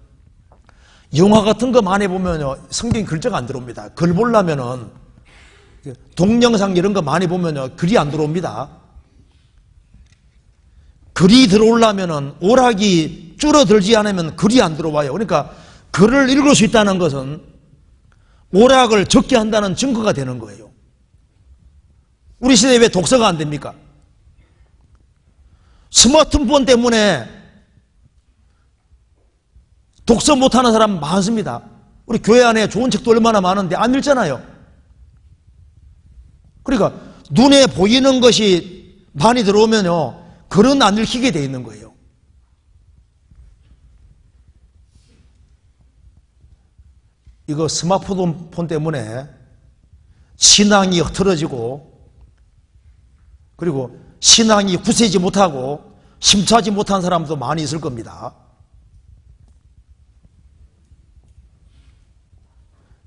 영화 같은 거 많이 보면요 성경 글자가 안 들어옵니다. 글 보려면은 동영상 이런 거 많이 보면요 글이 안 들어옵니다. 글이 들어오려면은 오락이 줄어들지 않으면 글이 안 들어와요. 그러니까 글을 읽을 수 있다는 것은 오락을 적게 한다는 증거가 되는 거예요. 우리 시대에 왜 독서가 안 됩니까? 스마트폰 때문에 독서 못하는 사람 많습니다. 우리 교회 안에 좋은 책도 얼마나 많은데 안 읽잖아요. 그러니까 눈에 보이는 것이 많이 들어오면요 글은 안 읽히게 돼 있는 거예요. 이거 스마트폰 때문에 신앙이 흐트러지고 그리고 신앙이 굳세지 못하고 심차지 못한 사람도 많이 있을 겁니다.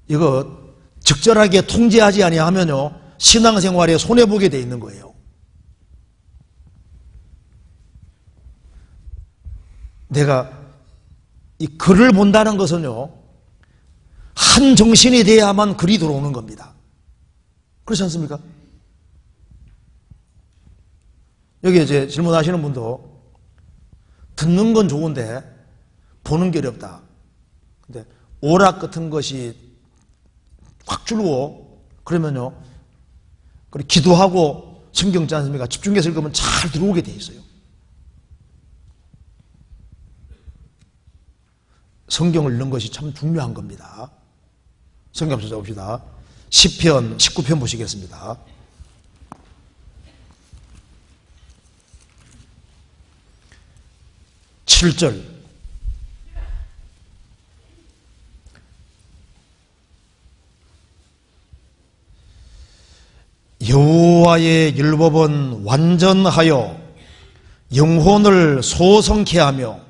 이거 적절하게 통제하지 아니하면요 신앙생활에 손해보게 돼 있는 거예요. 내가 이 글을 본다는 것은요 한 정신이 돼야만 글이 들어오는 겁니다. 그렇지 않습니까? 여기 이제 질문하시는 분도 듣는 건 좋은데 보는 게 어렵다. 근데 오락 같은 것이 확 줄고 그러면요 기도하고 성경 있지 않습니까? 집중해서 읽으면 잘 들어오게 돼 있어요. 성경을 읽는 것이 참 중요한 겁니다. 성경 한번 찾아봅시다. 시편 19편 보시겠습니다. (7절) 여호와의 율법은 완전하여 영혼을 소성케 하고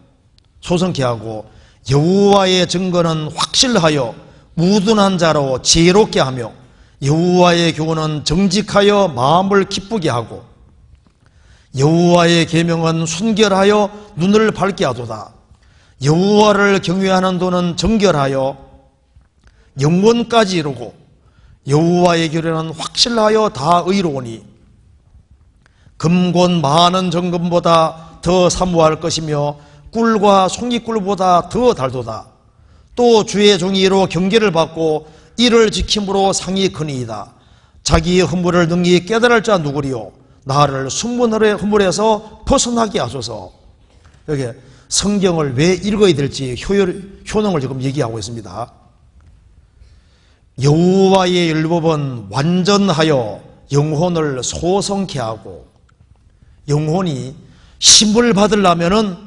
여호와의 증거는 확실하여 우둔한 자로 지혜롭게 하며 여호와의 교훈은 정직하여 마음을 기쁘게 하고 여호와의 계명은 순결하여 눈을 밝게 하도다. 여호와를 경외하는 도는 정결하여 영원까지 이루고 여호와의 규례는 확실하여 다 의로우니 금곤 많은 정금보다 더 사모할 것이며 꿀과 송이꿀보다 더 달도다. 또 주의 종이로 경계를 받고 이를 지킴으로 상이 크니이다. 자기의 허물을 능히 깨달을 자 누구리요? 나를 순문의 허물에서 벗어나게 하소서. 여기 성경을 왜 읽어야 될지 효능을 지금 얘기하고 있습니다. 여호와의 율법은 완전하여 영혼을 소성케 하고, 영혼이 힘을 받으려면은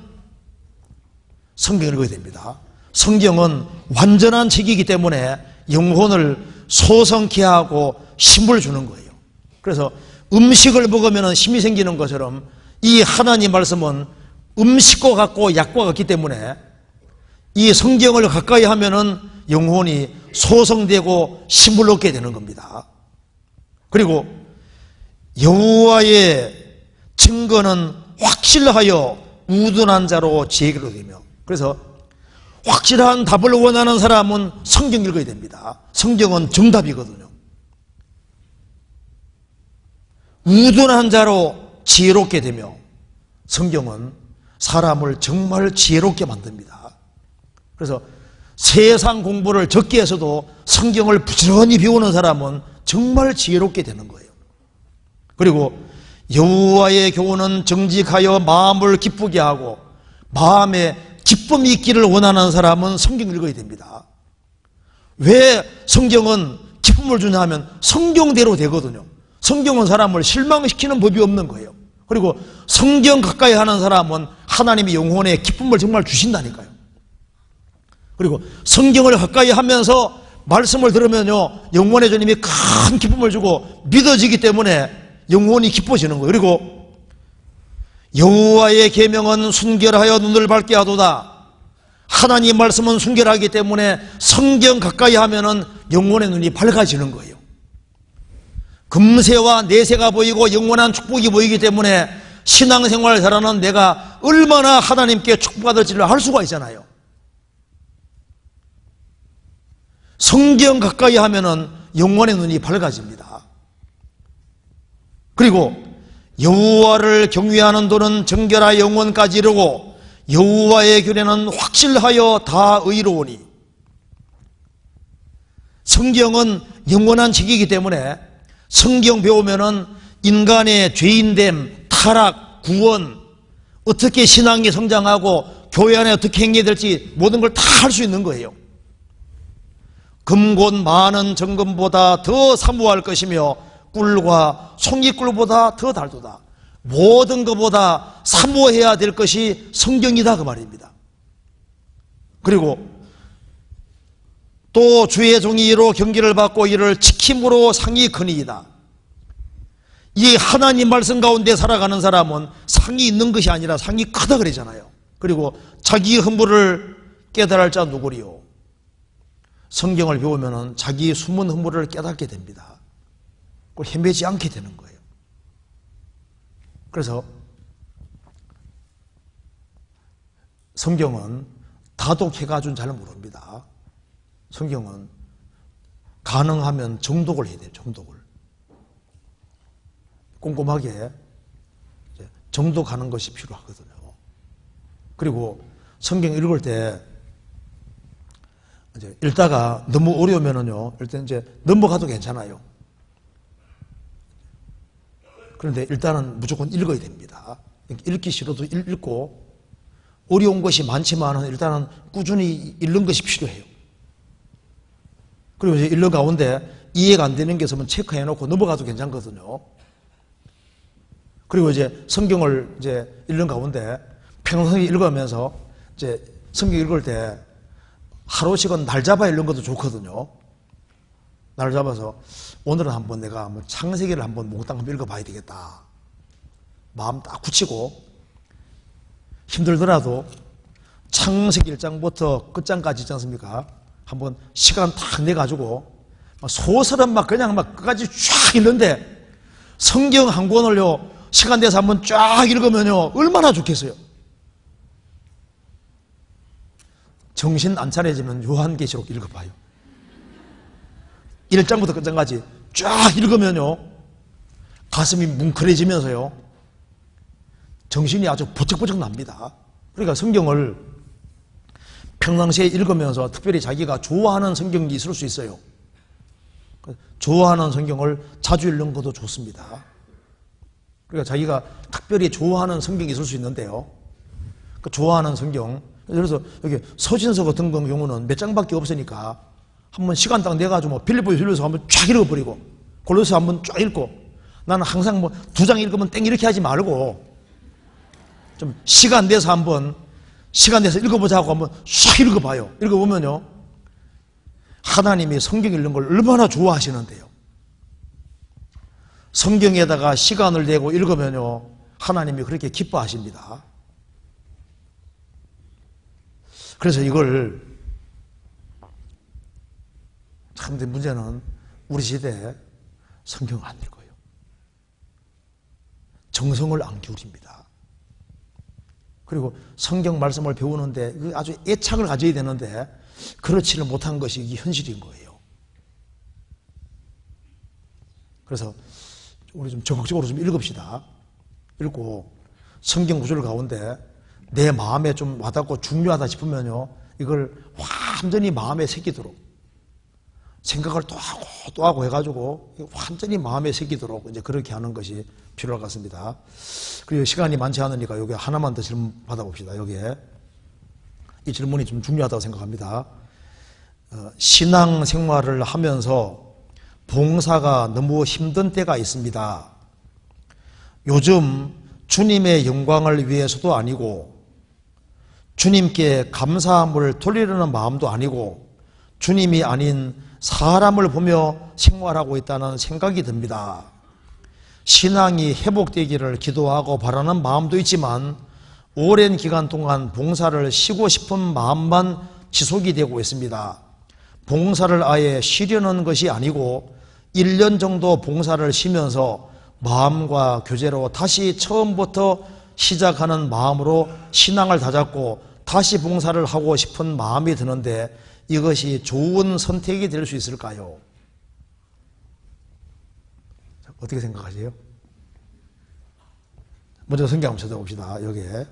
성경을 읽어야 됩니다. 성경은 완전한 책이기 때문에 영혼을 소성케 하고 힘을 주는 거예요. 그래서 음식을 먹으면 힘이 생기는 것처럼 이 하나님 말씀은 음식과 같고 약과 같기 때문에 이 성경을 가까이 하면은 영혼이 소성되고 힘을 얻게 되는 겁니다. 그리고 여호와의 증거는 확실하여 우둔한 자로 지혜로 되며, 그래서 확실한 답을 원하는 사람은 성경 읽어야 됩니다. 성경은 정답이거든요. 우둔한 자로 지혜롭게 되며, 성경은 사람을 정말 지혜롭게 만듭니다. 그래서 세상 공부를 적게 해서도 성경을 부지런히 배우는 사람은 정말 지혜롭게 되는 거예요. 그리고 여호와의 교훈은 정직하여 마음을 기쁘게 하고, 마음에 기쁨이 있기를 원하는 사람은 성경 읽어야 됩니다. 왜 성경은 기쁨을 주냐 하면 성경대로 되거든요. 성경은 사람을 실망시키는 법이 없는 거예요. 그리고 성경 가까이 하는 사람은 하나님이 영혼에 기쁨을 정말 주신다니까요. 그리고 성경을 가까이 하면서 말씀을 들으면요, 영혼의 주님이 큰 기쁨을 주고 믿어지기 때문에 영혼이 기뻐지는 거예요. 그리고 여호와의 계명은 순결하여 눈을 밝게 하도다. 하나님 말씀은 순결하기 때문에 성경 가까이 하면은 영혼의 눈이 밝아지는 거예요. 금세와 내세가 보이고 영원한 축복이 보이기 때문에 신앙생활을 잘하는 내가 얼마나 하나님께 축복받을지를 알 수가 있잖아요. 성경 가까이 하면은 영혼의 눈이 밝아집니다. 그리고 여호와를 경외하는 도는 정결하 영원까지 이르고 여호와의 규례는 확실하여 다 의로우니, 성경은 영원한 책이기 때문에 성경 배우면은 인간의 죄인됨, 타락, 구원, 어떻게 신앙이 성장하고 교회 안에 어떻게 행해야 될지 모든 걸 다 할 수 있는 거예요. 금곤 많은 정금보다 더 사모할 것이며 꿀과 송이꿀보다 더 달도다. 모든 것보다 사모해야 될 것이 성경이다, 그 말입니다. 그리고 또 주의 종이 이로 경계를 받고 이를 지킴으로 상이 크니이다. 이 하나님 말씀 가운데 살아가는 사람은 상이 있는 것이 아니라 상이 크다 그러잖아요. 그리고 자기 허물을 깨달을 자 누구리요? 성경을 배우면 자기 숨은 허물을 깨닫게 됩니다. 그걸 헤매지 않게 되는 거예요. 그래서 성경은 다독해가지고는 잘 모릅니다. 성경은 가능하면 정독을 해야 돼요. 정독을 꼼꼼하게 정독하는 것이 필요하거든요. 그리고 성경 읽을 때 이제 읽다가 너무 어려우면은요, 일단 이제 넘어가도 괜찮아요. 그런데 일단은 무조건 읽어야 됩니다. 읽기 싫어도 읽고, 어려운 것이 많지만 일단은 꾸준히 읽는 것이 필요해요. 그리고 이제 읽는 가운데 이해가 안 되는 게 있으면 체크해 놓고 넘어가도 괜찮거든요. 그리고 이제 성경을 이제 읽는 가운데 평소에 읽으면서 이제 성경 읽을 때 하루씩은 날 잡아 읽는 것도 좋거든요. 날 잡아서 오늘은 한번 내가 한번 창세기를 한번 몽땅 한번 읽어봐야 되겠다. 마음 딱 굳히고 힘들더라도 창세기 1장부터 끝장까지 있지 않습니까? 한번 시간 딱 내가지고 소설은 막 그냥 막 끝까지 쫙 읽는데 성경 한 권을요 시간 내서 한번 쫙 읽으면요 얼마나 좋겠어요. 정신 안 차려지면 요한계시록 읽어봐요. 1장부터 끝장까지 쫙 읽으면요 가슴이 뭉클해지면서요 정신이 아주 버쩍버쩍 납니다. 그러니까 성경을 평상시에 읽으면서 특별히 자기가 좋아하는 성경이 있을 수 있어요. 좋아하는 성경을 자주 읽는 것도 좋습니다. 그러니까 자기가 특별히 좋아하는 성경이 있을 수 있는데요. 그 좋아하는 성경, 그래서 여기 서신서 같은 경우는 몇 장밖에 없으니까 한번 시간 딱 내가지고 뭐 빌립보서 율로서 한번 쫙 읽어버리고 골로새 한번 쫙 읽고 나는 항상 뭐 2장 읽으면 땡 이렇게 하지 말고 좀 시간 내서 한번 시간 내서 읽어보자고 한번 쫙 읽어봐요. 읽어보면요 하나님이 성경 읽는 걸 얼마나 좋아하시는데요. 성경에다가 시간을 내고 읽으면요 하나님이 그렇게 기뻐하십니다. 그래서 이걸 참 문제는 우리 시대에 성경을 안 읽어요. 정성을 안 기울입니다. 그리고 성경 말씀을 배우는데 아주 애착을 가져야 되는데 그렇지를 못한 것이 이게 현실인 거예요. 그래서 우리 좀 적극적으로 좀 읽읍시다. 읽고 성경 구절 가운데 내 마음에 좀 와닿고 중요하다 싶으면요 이걸 완전히 마음에 새기도록 생각을 또 하고 해가지고 완전히 마음에 새기도록 이제 그렇게 하는 것이 필요할 것 같습니다. 그리고 시간이 많지 않으니까 여기 하나만 더 질문 받아봅시다. 여기에 이 질문이 좀 중요하다고 생각합니다. 신앙 생활을 하면서 봉사가 너무 힘든 때가 있습니다. 요즘 주님의 영광을 위해서도 아니고 주님께 감사함을 돌리려는 마음도 아니고 주님이 아닌 사람을 보며 생활하고 있다는 생각이 듭니다. 신앙이 회복되기를 기도하고 바라는 마음도 있지만 오랜 기간 동안 봉사를 쉬고 싶은 마음만 지속이 되고 있습니다. 봉사를 아예 쉬려는 것이 아니고 1년 정도 봉사를 쉬면서 마음과 교제로 다시 처음부터 시작하는 마음으로 신앙을 다잡고 다시 봉사를 하고 싶은 마음이 드는데 이것이 좋은 선택이 될 수 있을까요? 어떻게 생각하세요? 먼저 성경 한번 찾아봅시다. 여기에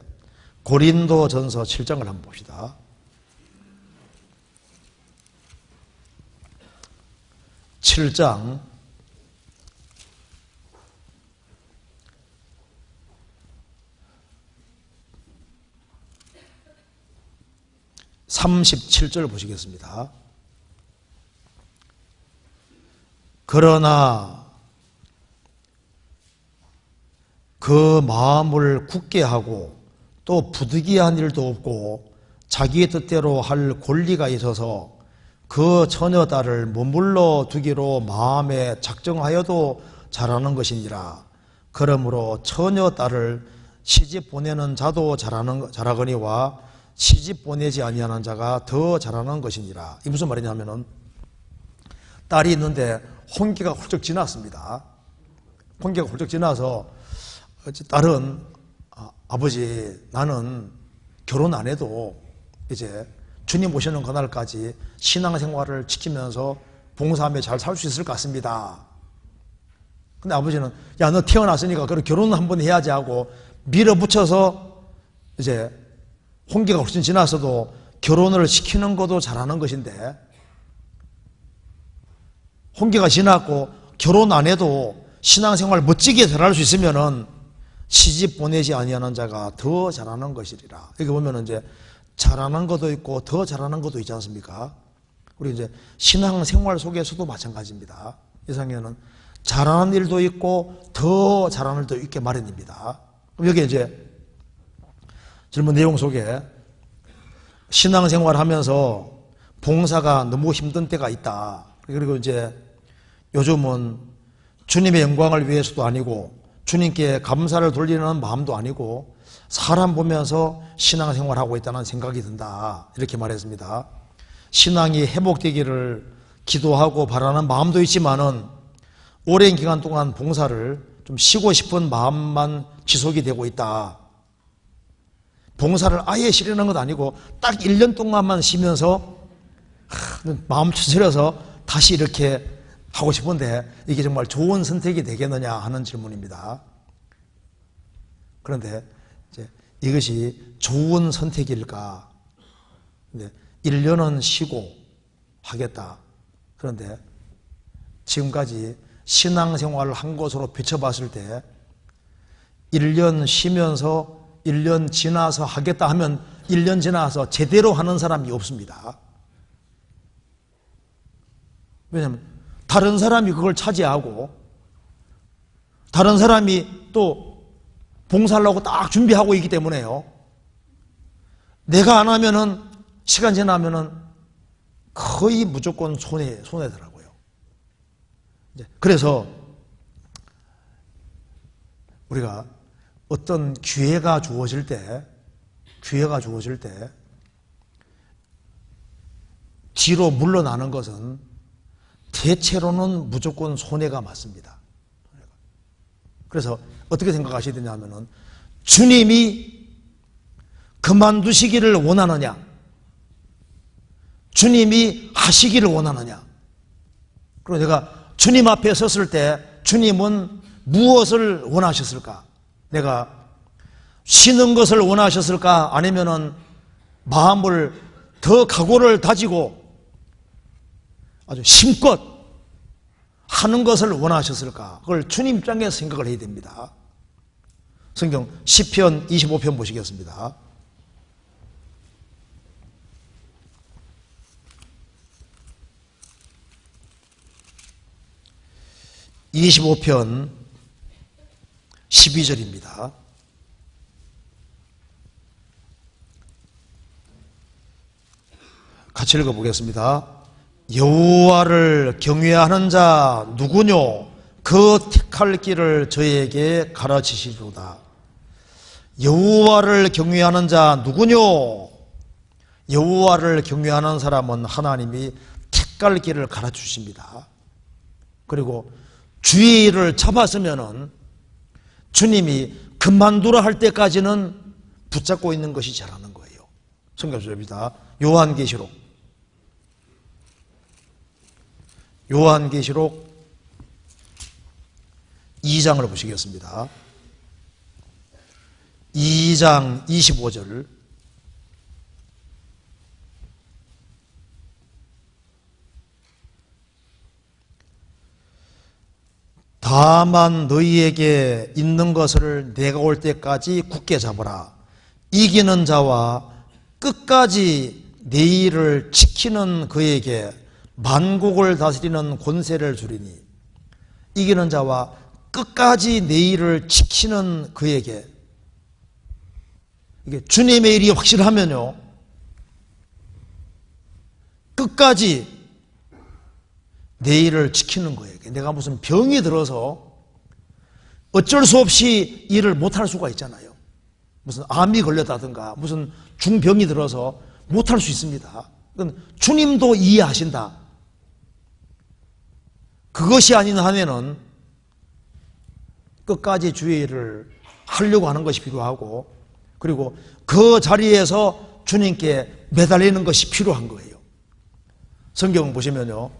고린도전서 7장을 한번 봅시다. (7장) 37절 보시겠습니다. 그러나 그 마음을 굳게 하고 또 부득이한 일도 없고 자기의 뜻대로 할 권리가 있어서 그 처녀딸을 머물러 두기로 마음에 작정하여도 잘하는 것이니라. 그러므로 처녀딸을 시집 보내는 자도 잘하거니와 시집 보내지 아니하는 자가 더 잘하는 것이니라. 이 무슨 말이냐면은 딸이 있는데 혼기가 훌쩍 지났습니다. 혼기가 훌쩍 지나서 딸은 아버지 나는 결혼 안 해도 이제 주님 오시는 그날까지 신앙생활을 지키면서 봉사하며 잘 살 수 있을 것 같습니다. 근데 아버지는 야 너 태어났으니까 그럼 결혼은 한번 해야지 하고 밀어붙여서 이제 혼기가 훨씬 지나서도 결혼을 시키는 것도 잘하는 것인데 혼기가 지났고 결혼 안 해도 신앙생활 멋지게 잘할 수 있으면은 시집 보내지 아니하는 자가 더 잘하는 것이리라. 여기 보면은 이제 잘하는 것도 있고 더 잘하는 것도 있지 않습니까? 우리 이제 신앙생활 속에서도 마찬가지입니다. 이상에는 잘하는 일도 있고 더 잘하는 일도 있게 마련입니다. 그럼 여기 이제 질문 내용 속에 신앙생활 하면서 봉사가 너무 힘든 때가 있다. 그리고 이제 요즘은 주님의 영광을 위해서도 아니고 주님께 감사를 돌리는 마음도 아니고 사람 보면서 신앙생활하고 있다는 생각이 든다. 이렇게 말했습니다. 신앙이 회복되기를 기도하고 바라는 마음도 있지만은 오랜 기간 동안 봉사를 좀 쉬고 싶은 마음만 지속이 되고 있다. 봉사를 아예 쉬려는 것도 아니고 딱 1년 동안만 쉬면서 마음 추스려서 다시 이렇게 하고 싶은데 이게 정말 좋은 선택이 되겠느냐 하는 질문입니다. 그런데 이제 이것이 좋은 선택일까? 1년은 쉬고 하겠다. 그런데 지금까지 신앙생활을 한 것으로 비춰봤을 때 1년 쉬면서 1년 지나서 하겠다 하면 1년 지나서 제대로 하는 사람이 없습니다. 왜냐하면 다른 사람이 그걸 차지하고 다른 사람이 또 봉사하려고 딱 준비하고 있기 때문에요. 내가 안 하면은 시간 지나면은 거의 무조건 손해더라고요. 그래서 우리가 어떤 기회가 주어질 때 뒤로 물러나는 것은 대체로는 무조건 손해가 맞습니다. 그래서 어떻게 생각하셔야 되냐면은 주님이 그만두시기를 원하느냐, 주님이 하시기를 원하느냐. 그리고 내가 주님 앞에 섰을 때 주님은 무엇을 원하셨을까? 내가 쉬는 것을 원하셨을까? 아니면은 마음을 더 각오를 다지고 아주 힘껏 하는 것을 원하셨을까? 그걸 주님 입장에서 생각을 해야 됩니다. 성경 시편 25편 보시겠습니다. 25편 12절입니다. 같이 읽어보겠습니다. 여호와를 경외하는 자 누구뇨? 그 택할 길을 저에게 가르치시리로다. 여호와를 경외하는 자 누구뇨? 여호와를 경외하는 사람은 하나님이 택할 길을 가르치십니다. 그리고 주의 일을 잡았으면은 주님이 그만두라 할 때까지는 붙잡고 있는 것이 잘하는 거예요. 성경입니다. 요한계시록 2장을 보시겠습니다. 2장 25절. 다만 너희에게 있는 것을 내가 올 때까지 굳게 잡으라. 이기는 자와 끝까지 내 일을 지키는 그에게 만국을 다스리는 권세를 주리니. 이기는 자와 끝까지 내 일을 지키는 그에게. 이게 주님의 일이 확실하면요, 끝까지 내 일을 지키는 거예요. 내가 무슨 병이 들어서 어쩔 수 없이 일을 못할 수가 있잖아요. 무슨 암이 걸렸다든가 무슨 중병이 들어서 못할 수 있습니다. 그건 주님도 이해하신다. 그것이 아닌 한에는 끝까지 주의 일을 하려고 하는 것이 필요하고, 그리고 그 자리에서 주님께 매달리는 것이 필요한 거예요. 성경 보시면요,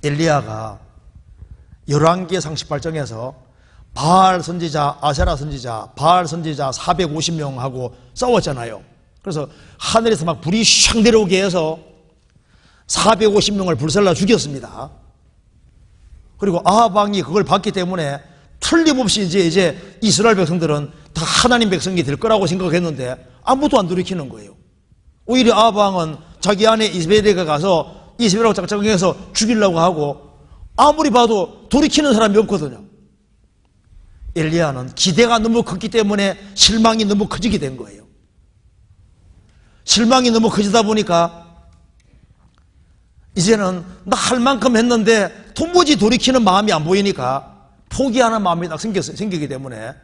엘리야가 열왕기의 38장에서 바알 선지자, 아세라 선지자, 바알 선지자 450명하고 싸웠잖아요. 그래서 하늘에서 막 불이 샥 내려오게 해서 450명을 불살라 죽였습니다. 그리고 아합 왕이 그걸 봤기 때문에 틀림없이 이제 이스라엘 백성들은 다 하나님 백성이 될 거라고 생각했는데 아무도 안 돌이키는 거예요. 오히려 아합 왕은 자기 아내 이세벨에게 가서 이세벨하고 짝짝해서 죽이려고 하고 아무리 봐도 돌이키는 사람이 없거든요. 엘리야는 기대가 너무 컸기 때문에 실망이 너무 커지게 된 거예요. 실망이 너무 커지다 보니까 이제는 나 할 만큼 했는데 도무지 돌이키는 마음이 안 보이니까 포기하는 마음이 딱 생기기 때문에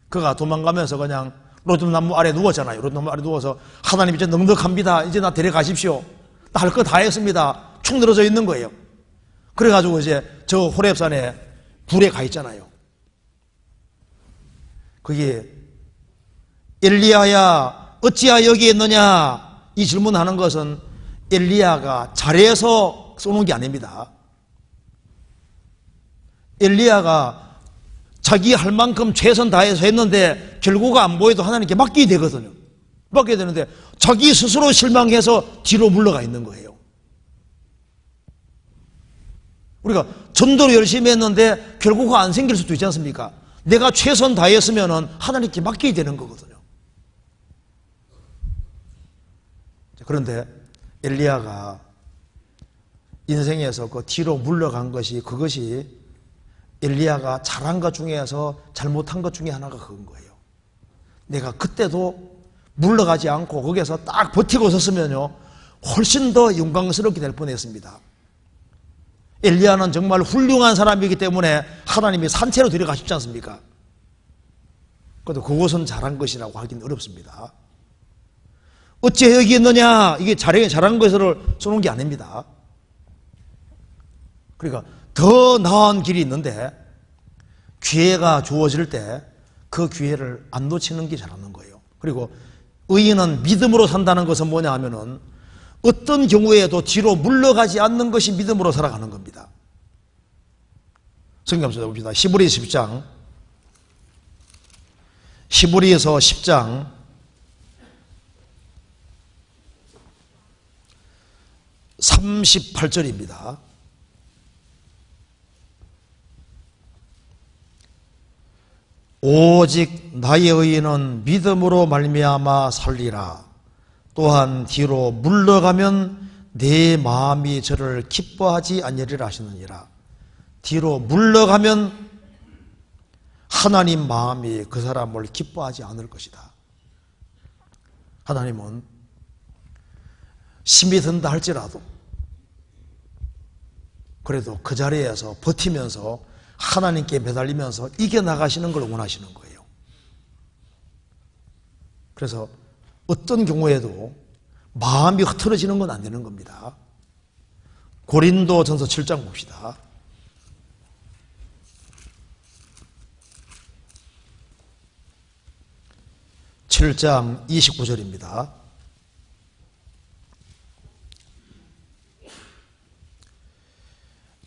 그가 도망가면서 그냥 로뎀나무 아래 누웠잖아요. 로뎀나무 아래 누워서 하나님 이제 넉넉합니다. 이제 나 데려가십시오. 나 할 거 다 했습니다. 축 늘어져 있는 거예요. 그래가지고 이제 저 호렙산에 굴에 가 있잖아요. 그게 엘리야야 어찌하여 여기 있느냐 이 질문하는 것은 엘리야가 잘해서 쏘는 게 아닙니다. 엘리야가 자기 할 만큼 최선 다해서 했는데 결과가 안 보여도 하나님께 맡기게 되거든요. 맡기게 되는데 자기 스스로 실망해서 뒤로 물러가 있는 거예요. 우리가 전도를 열심히 했는데 결과가 안 생길 수도 있지 않습니까? 내가 최선 다했으면 하나님께 맡기게 되는 거거든요. 그런데 엘리야가 인생에서 그 뒤로 물러간 것이 그것이 엘리야가 잘한 것 중에서 잘못한 것 중에 하나가 그건 거예요. 내가 그때도 물러가지 않고 거기에서 딱 버티고 섰으면요 훨씬 더 영광스럽게 될 뻔했습니다. 엘리야는 정말 훌륭한 사람이기 때문에 하나님이 산채로 데려가십지 않습니까? 그래도 그것은 잘한 것이라고 하기는 어렵습니다. 어째 여기 있느냐 이게 잘한 것을 쏘는 게 아닙니다. 그러니까 더 나은 길이 있는데 기회가 주어질 때 그 기회를 안 놓치는 게 잘하는 거예요. 그리고 의인은 믿음으로 산다는 것은 뭐냐 하면은 어떤 경우에도 뒤로 물러가지 않는 것이 믿음으로 살아가는 겁니다. 성경 한번 봅시다. 히브리서 10장 38절입니다. 오직 나의 의인은 믿음으로 말미암아 살리라. 또한 뒤로 물러가면 내 마음이 저를 기뻐하지 아니하리라 하시느니라. 뒤로 물러가면 하나님 마음이 그 사람을 기뻐하지 않을 것이다. 하나님은 힘이 든다 할지라도 그래도 그 자리에서 버티면서 하나님께 매달리면서 이겨나가시는 걸 원하시는 거예요. 그래서 어떤 경우에도 마음이 흐트러지는 건 안 되는 겁니다. 고린도전서 7장 봅시다. (7장) 29절입니다.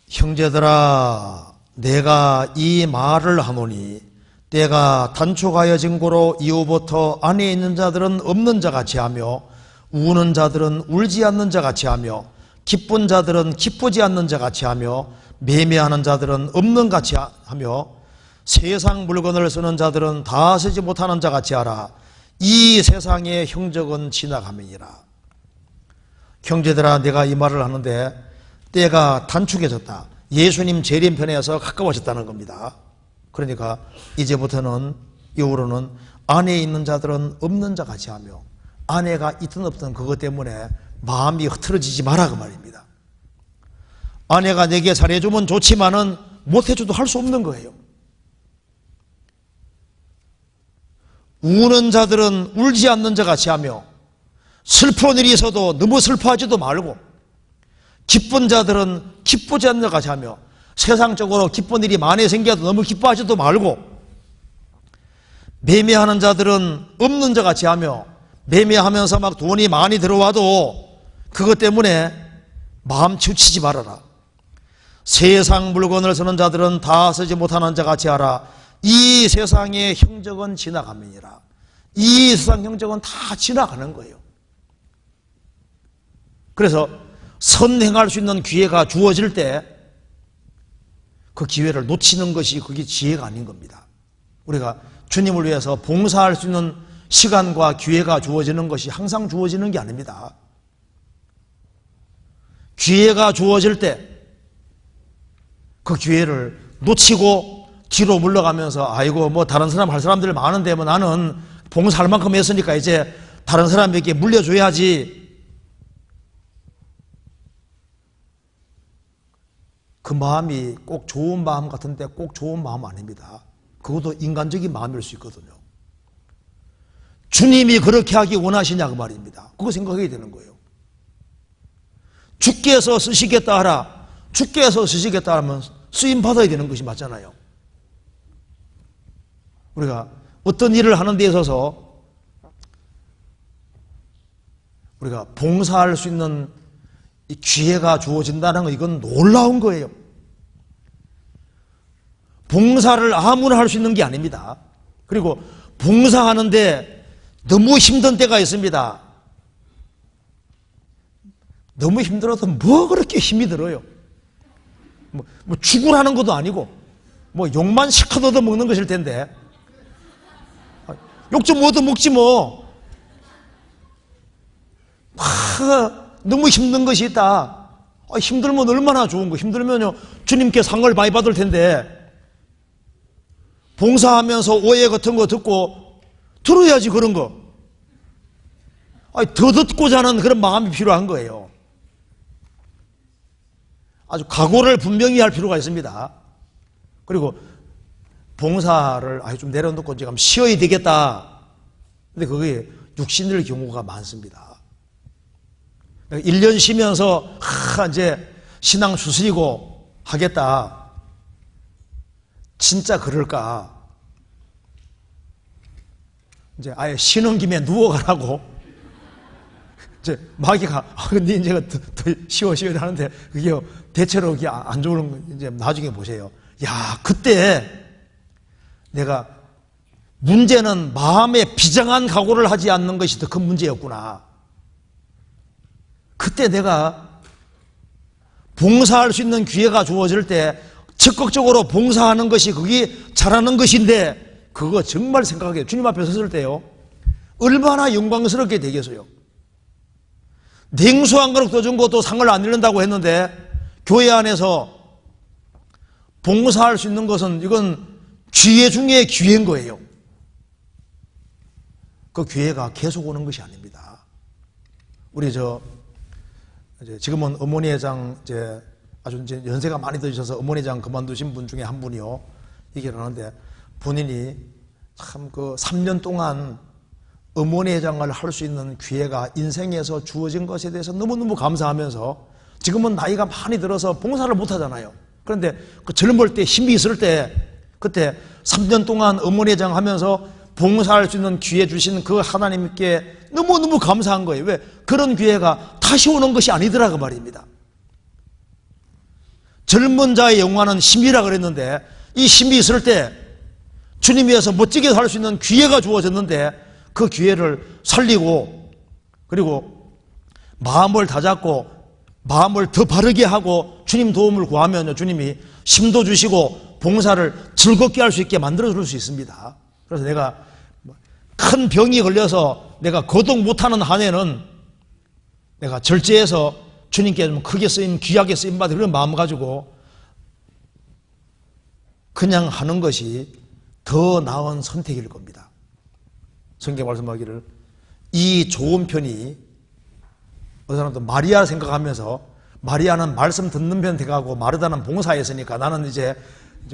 형제들아 내가 이 말을 하노니 때가 단축하여진 고로 이후부터 안에 있는 자들은 없는 자같이 하며 우는 자들은 울지 않는 자같이 하며 기쁜 자들은 기쁘지 않는 자같이 하며 매매하는 자들은 없는 같이 하며 세상 물건을 쓰는 자들은 다 쓰지 못하는 자같이 하라. 이 세상의 형적은 지나감이니라. 형제들아 내가 이 말을 하는데 때가 단축해졌다. 예수님 재림편에서 가까워졌다는 겁니다. 그러니까 이제부터는 이후로는 안에 있는 자들은 없는 자같이 하며 아내가 있든 없든 그것 때문에 마음이 흐트러지지 마라 그 말입니다. 아내가 내게 잘해주면 좋지만은 못해줘도 할 수 없는 거예요. 우는 자들은 울지 않는 자같이 하며 슬픈 일이 있어도 너무 슬퍼하지도 말고 기쁜 자들은 기쁘지 않는 자같이 하며 세상적으로 기쁜 일이 많이 생겨도 너무 기뻐하지도 말고 매매하는 자들은 없는 자같이 하며 매매하면서 막 돈이 많이 들어와도 그것 때문에 마음 치우치지 말아라. 세상 물건을 쓰는 자들은 다 쓰지 못하는 자같이 하라. 이 세상의 형적은 지나가느니라. 이 세상 형적은 다 지나가는 거예요. 그래서 선행할 수 있는 기회가 주어질 때 그 기회를 놓치는 것이 그게 지혜가 아닌 겁니다. 우리가 주님을 위해서 봉사할 수 있는 시간과 기회가 주어지는 것이 항상 주어지는 게 아닙니다. 기회가 주어질 때 그 기회를 놓치고 뒤로 물러가면서 아이고 뭐 다른 사람 할 사람들 많은데 뭐 나는 봉사할 만큼 했으니까 이제 다른 사람에게 물려줘야지. 그 마음이 꼭 좋은 마음 같은데 꼭 좋은 마음 아닙니다. 그것도 인간적인 마음일 수 있거든요. 주님이 그렇게 하기 원하시냐 그 말입니다. 그거 생각해야 되는 거예요. 주께서 쓰시겠다 하라. 주께서 쓰시겠다 하면 쓰임 받아야 되는 것이 맞잖아요. 우리가 어떤 일을 하는 데 있어서 우리가 봉사할 수 있는 이 기회가 주어진다는 건 이건 놀라운 거예요. 봉사를 아무나 할 수 있는 게 아닙니다. 그리고 봉사하는데 너무 힘든 때가 있습니다. 너무 힘들어서 뭐 그렇게 힘이 들어요. 뭐 죽으라는 것도 아니고 뭐 욕만 시컷 얻어 먹는 것일 텐데 욕 좀 얻어 먹지 뭐. 너무 힘든 것이 있다. 힘들면 얼마나 좋은 거. 힘들면요 주님께 상을 많이 받을 텐데 봉사하면서 오해 같은 거 듣고 들어야지 그런 거. 더 듣고자 하는 그런 마음이 필요한 거예요. 아주 각오를 분명히 할 필요가 있습니다. 그리고 봉사를 좀 내려놓고 지금 쉬어야 되겠다. 근데 그게 육신일 경우가 많습니다. 1년 쉬면서 이제 신앙 추스리고 하겠다. 진짜 그럴까? 이제 아예 쉬는 김에 누워가라고. 이제 마귀가 근데 이제 더 쉬어야 하는데 그게 대체로 그게 안 좋은 거 이제 나중에 보세요. 야, 그때 내가 문제는 마음에 비장한 각오를 하지 않는 것이 더 큰 문제였구나. 그때 내가 봉사할 수 있는 기회가 주어질 때 적극적으로 봉사하는 것이 그게 잘하는 것인데 그거 정말 생각해요. 주님 앞에 섰을 때요 얼마나 영광스럽게 되겠어요. 냉수 한 그릇 떠준 것도 상을 안 잃는다고 했는데 교회 안에서 봉사할 수 있는 것은 이건 기회 중에 기회인 거예요. 그 기회가 계속 오는 것이 아닙니다. 우리 이제 지금은 어머니 회장 아주 이제 연세가 많이 드셔서 어머니 회장 그만두신 분 중에 한 분이요 얘기를 하는데 본인이 참 3년 동안 어머니 회장을 할 수 있는 기회가 인생에서 주어진 것에 대해서 너무너무 감사하면서 지금은 나이가 많이 들어서 봉사를 못 하잖아요. 그런데 그 젊을 때 힘이 있을 때 그때 3년 동안 어머니 회장 하면서 봉사할 수 있는 기회 주신 그 하나님께 너무너무 감사한 거예요. 왜? 그런 기회가 다시 오는 것이 아니더라 그 말입니다. 젊은 자의 영화는 힘이라 그랬는데 이 힘이 있을 때 주님 위해서 멋지게 살 수 있는 기회가 주어졌는데 그 기회를 살리고 그리고 마음을 다잡고 마음을 더 바르게 하고 주님 도움을 구하면 주님이 힘도 주시고 봉사를 즐겁게 할 수 있게 만들어 줄 수 있습니다. 그래서 내가 큰 병이 걸려서 내가 거동 못하는 한해는 내가 절제해서 주님께 좀 크게 쓰임 귀하게 쓰임받을 그런 마음 가지고 그냥 하는 것이 더 나은 선택일 겁니다. 성경 말씀하기를 이 좋은 편이 어느 사람도 마리아 생각하면서 마리아는 말씀 듣는 편 돼가고 마르다는 봉사했으니까 나는 이제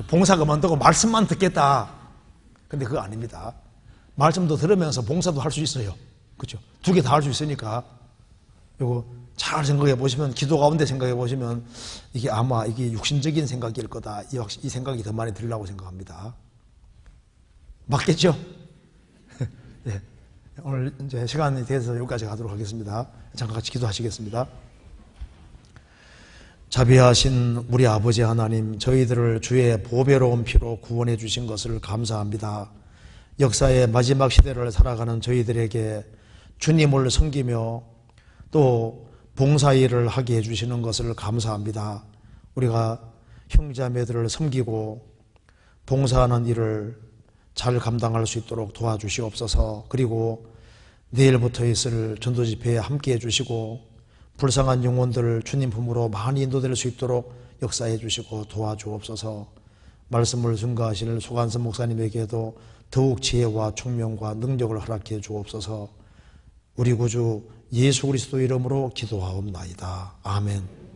봉사 그만두고 말씀만 듣겠다. 근데 그거 아닙니다. 말씀도 들으면서 봉사도 할 수 있어요. 그렇죠? 두 개 다 할 수 있으니까 이거 잘 생각해 보시면 기도 가운데 생각해 보시면 이게 아마 이게 육신적인 생각일 거다. 이 생각이 더 많이 들려고 생각합니다. 맞겠죠? 네. 오늘 이제 시간이 돼서 여기까지 가도록 하겠습니다. 잠깐 같이 기도하시겠습니다. 자비하신 우리 아버지 하나님, 저희들을 주의 보배로운 피로 구원해 주신 것을 감사합니다. 역사의 마지막 시대를 살아가는 저희들에게 주님을 섬기며 또 봉사일을 하게 해주시는 것을 감사합니다. 우리가 형제자매들을 섬기고 봉사하는 일을 잘 감당할 수 있도록 도와주시옵소서. 그리고 내일부터 있을 전도집회에 함께해 주시고 불쌍한 영혼들을 주님 품으로 많이 인도될 수 있도록 역사해 주시고 도와주옵소서. 말씀을 증거하실 소관섭 목사님에게도 더욱 지혜와 총명과 능력을 허락해 주옵소서. 우리 구주 예수 그리스도 이름으로 기도하옵나이다. 아멘.